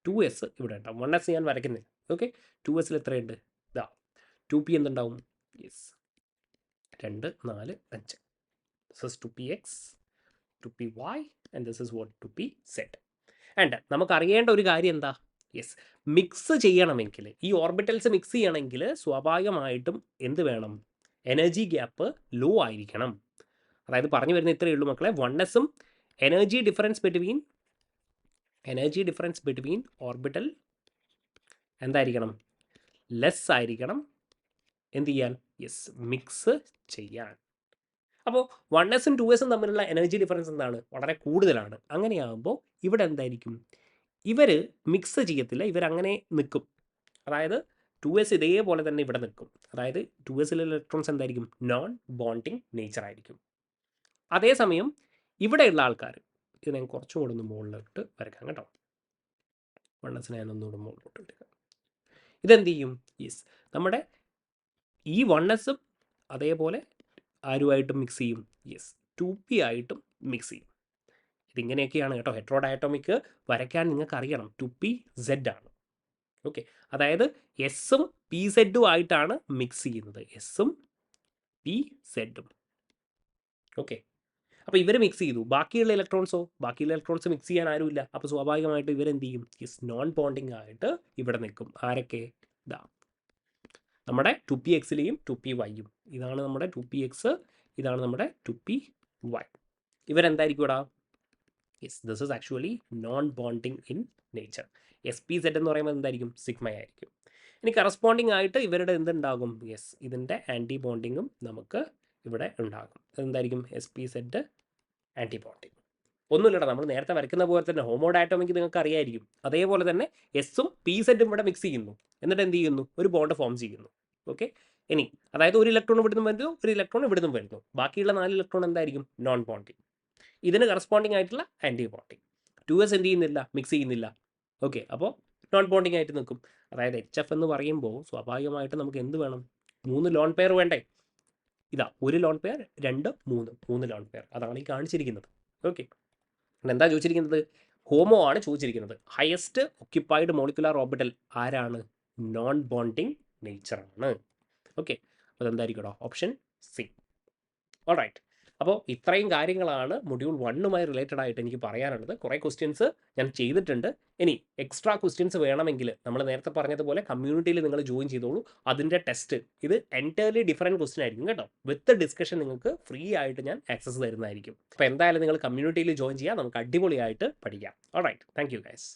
2s ഇവിടെ ഉണ്ടാവും. 1s ഞാൻ വരയ്ക്കുന്നത്. ഓക്കെ, 2sൽ എത്രയുണ്ട്? ഇതാ 2p എന്തുണ്ടാവും? Yes, 2 4 5. This is 2px 2py and this is what? 2pz. And നമുക്ക് അറിയേണ്ട ഒരു കാര്യം എന്താ? യെസ്, മിക്സ് ചെയ്യണമെങ്കിൽ, ഈ ഓർബിറ്റൽസ് മിക്സ് ചെയ്യണമെങ്കിൽ സ്വാഭാവികമായിട്ടും എന്ത് വേണം? എനർജി ഗ്യാപ്പ് ലോ ആയിരിക്കണം. അതായത് പറഞ്ഞു വരുന്ന ഇത്രയേ ഉള്ളൂ മക്കളെ. 1sഉം എനർജി ഡിഫറൻസ് ബിറ്റ്വീൻ ഓർബിറ്റൽ എന്തായിരിക്കണം? ലെസ് ആയിരിക്കണം. എന്ത് ചെയ്യാൻ? യെസ്, മിക്സ് ചെയ്യാൻ. അപ്പോൾ 1sഉം 2sഉം തമ്മിലുള്ള എനർജി ഡിഫറൻസ് എന്താണ്? വളരെ കൂടുതലാണ്. അങ്ങനെയാകുമ്പോൾ ഇവിടെ എന്തായിരിക്കും? ഇവർ മിക്സ് ചെയ്യത്തില്ല, ഇവരങ്ങനെ നിൽക്കും. അതായത് 2s ഇതേപോലെ തന്നെ ഇവിടെ നിൽക്കും. അതായത് 2sലെ ഇലക്ട്രോൺസ് എന്തായിരിക്കും? നോൺ ബോണ്ടിങ് നേച്ചർ ആയിരിക്കും. അതേസമയം ഇവിടെയുള്ള ആൾക്കാർ, ഇത് ഞാൻ കുറച്ചും കൂടെ ഒന്ന് മുകളിലോട്ട് വരയ്ക്കാം കേട്ടോ. 1sനെ ഞാൻ ഒന്നുകൂടെ മുകളിലോട്ട് എടുക്കാം. ഇതെന്ത് ചെയ്യും? യെസ്, നമ്മുടെ ഈ 1sഉം അതേപോലെ ആരുമായിട്ടും മിക്സ് ചെയ്യും? യെസ്, 2p ആയിട്ടും മിക്സ് ചെയ്യും. ഇതിങ്ങനെയൊക്കെയാണ് കേട്ടോ. ഹെറ്ററോ ഡയറ്റോമിക് വരയ്ക്കാൻ നിങ്ങൾക്ക് അറിയണം. 2pz ആണ്. ഓക്കെ, അതായത് എസും pzഉം ആയിട്ടാണ് മിക്സ് ചെയ്യുന്നത്. എസും pzഉം. ഓക്കെ, അപ്പോൾ ഇവർ മിക്സ് ചെയ്തു. ബാക്കിയുള്ള ഇലക്ട്രോൺസ് മിക്സ് ചെയ്യാൻ ആരുമില്ല. അപ്പോൾ സ്വാഭാവികമായിട്ട് ഇവരെന്ത് ചെയ്യും? യെസ്, നോൺ ബോണ്ടിങ് ആയിട്ട് ഇവിടെ നിൽക്കും. ആരൊക്കെ? ഇതാ നമ്മുടെ 2pxലെയും 2pyയും. ഇതാണ് നമ്മുടെ 2px, ഇതാണ് നമ്മുടെ 2py. ഇവരെന്തായിരിക്കും ഇവിടെ? Yes, this is actually non bonding in nature. SP Z എന്ന് പറയുമ്പോൾ എന്തായിരിക്കും? സിഗ്മ ആയിരിക്കും. ഇനി കറസ്പോണ്ടിങ് ആയിട്ട് ഇവരുടെ എന്തുണ്ടാകും? യെസ്, ഇതിൻ്റെ ആൻറ്റി ബോണ്ടിങ്ങും നമുക്ക് ഇവിടെ ഉണ്ടാകും. എന്തായിരിക്കും? SP Z antibonding. ഒന്നുമില്ലടാ, നമ്മൾ നേരത്തെ വരയ്ക്കുന്ന പോലെ തന്നെ ഹോമോഡാറ്റോമിക് നിങ്ങൾക്ക് അറിയായിരിക്കും. അതേപോലെ തന്നെ എസും PZ ഇവിടെ മിക്സ് ചെയ്യുന്നു, എന്നിട്ട് എന്ത് ചെയ്യുന്നു? ഒരു ബോണ്ട് ഫോം ചെയ്യുന്നു. ഓക്കെ, ഇനി അതായത് ഒരു ഇലക്ട്രോൺ ഇവിടുന്ന് വരുന്നു, ഒരു ഇലക്ട്രോൺ ഇവിടുന്ന് വരുന്നു. ബാക്കിയുള്ള 4 ഇലക്ട്രോൺ എന്തായിരിക്കും? Non bonding. ഇതിന് കറസ്പോണ്ടിങ് ആയിട്ടുള്ള ആൻറ്റി ബോണ്ടിങ്. 2s എന്ത് ചെയ്യുന്നില്ല? മിക്സ് ചെയ്യുന്നില്ല. ഓക്കെ, അപ്പോൾ നോൺ ബോണ്ടിങ് ആയിട്ട് നിൽക്കും. അതായത് HF എന്ന് പറയുമ്പോൾ സ്വാഭാവികമായിട്ട് നമുക്ക് എന്ത് വേണം? 3 ലോൺ പെയർ വേണ്ടേ? ഇതാ, ഒരു ലോൺ പെയർ, 2, 3 ലോൺ പെയർ. അതാണ് ഈ കാണിച്ചിരിക്കുന്നത്. ഓക്കെ, എന്താ ചോദിച്ചിരിക്കുന്നത്? ഹോമോ ആണ് ചോദിച്ചിരിക്കുന്നത്. ഹയസ്റ്റ് ഒക്യുപ്പൈഡ് മോളിക്കുലാർ ഓർബിറ്റൽ ആരാണ്? നോൺ ബോണ്ടിങ് നേച്ചറാണ്. ഓക്കെ, അപ്പോൾ അതെന്തായിരിക്കും? Option C. ഓൾറൈറ്റ്. അപ്പോൾ ഇത്രയും കാര്യങ്ങളാണ് മൊഡ്യൂൾ 1 റിലേറ്റഡ് ആയിട്ട് എനിക്ക് പറയാനുള്ളത്. കുറേ ക്വസ്റ്റ്യൻസ് ഞാൻ ചെയ്തിട്ടുണ്ട്. ഇനി എക്സ്ട്രാ ക്വസ്റ്റ്യൻസ് വേണമെങ്കിൽ നമ്മൾ നേരത്തെ പറഞ്ഞതുപോലെ കമ്മ്യൂണിറ്റിയിൽ നിങ്ങൾ ജോയിൻ ചെയ്തോളൂ. അതിൻ്റെ ടെസ്റ്റ് ഇത് എൻറ്റയർലി ഡിഫറൻറ്റ് ക്വസ്റ്റ്യൻ ആയിരിക്കും കേട്ടോ. വിത്ത് ഡിസ്കഷൻ നിങ്ങൾക്ക് ഫ്രീ ആയിട്ട് ഞാൻ ആക്സസ് തരുന്നതായിരിക്കും. അപ്പോൾ എന്തായാലും നിങ്ങൾ കമ്മ്യൂണിറ്റിയിൽ ജോയിൻ ചെയ്യുക, നമുക്ക് അടിപൊളിയായിട്ട് പഠിക്കാം. Alright, thank you guys.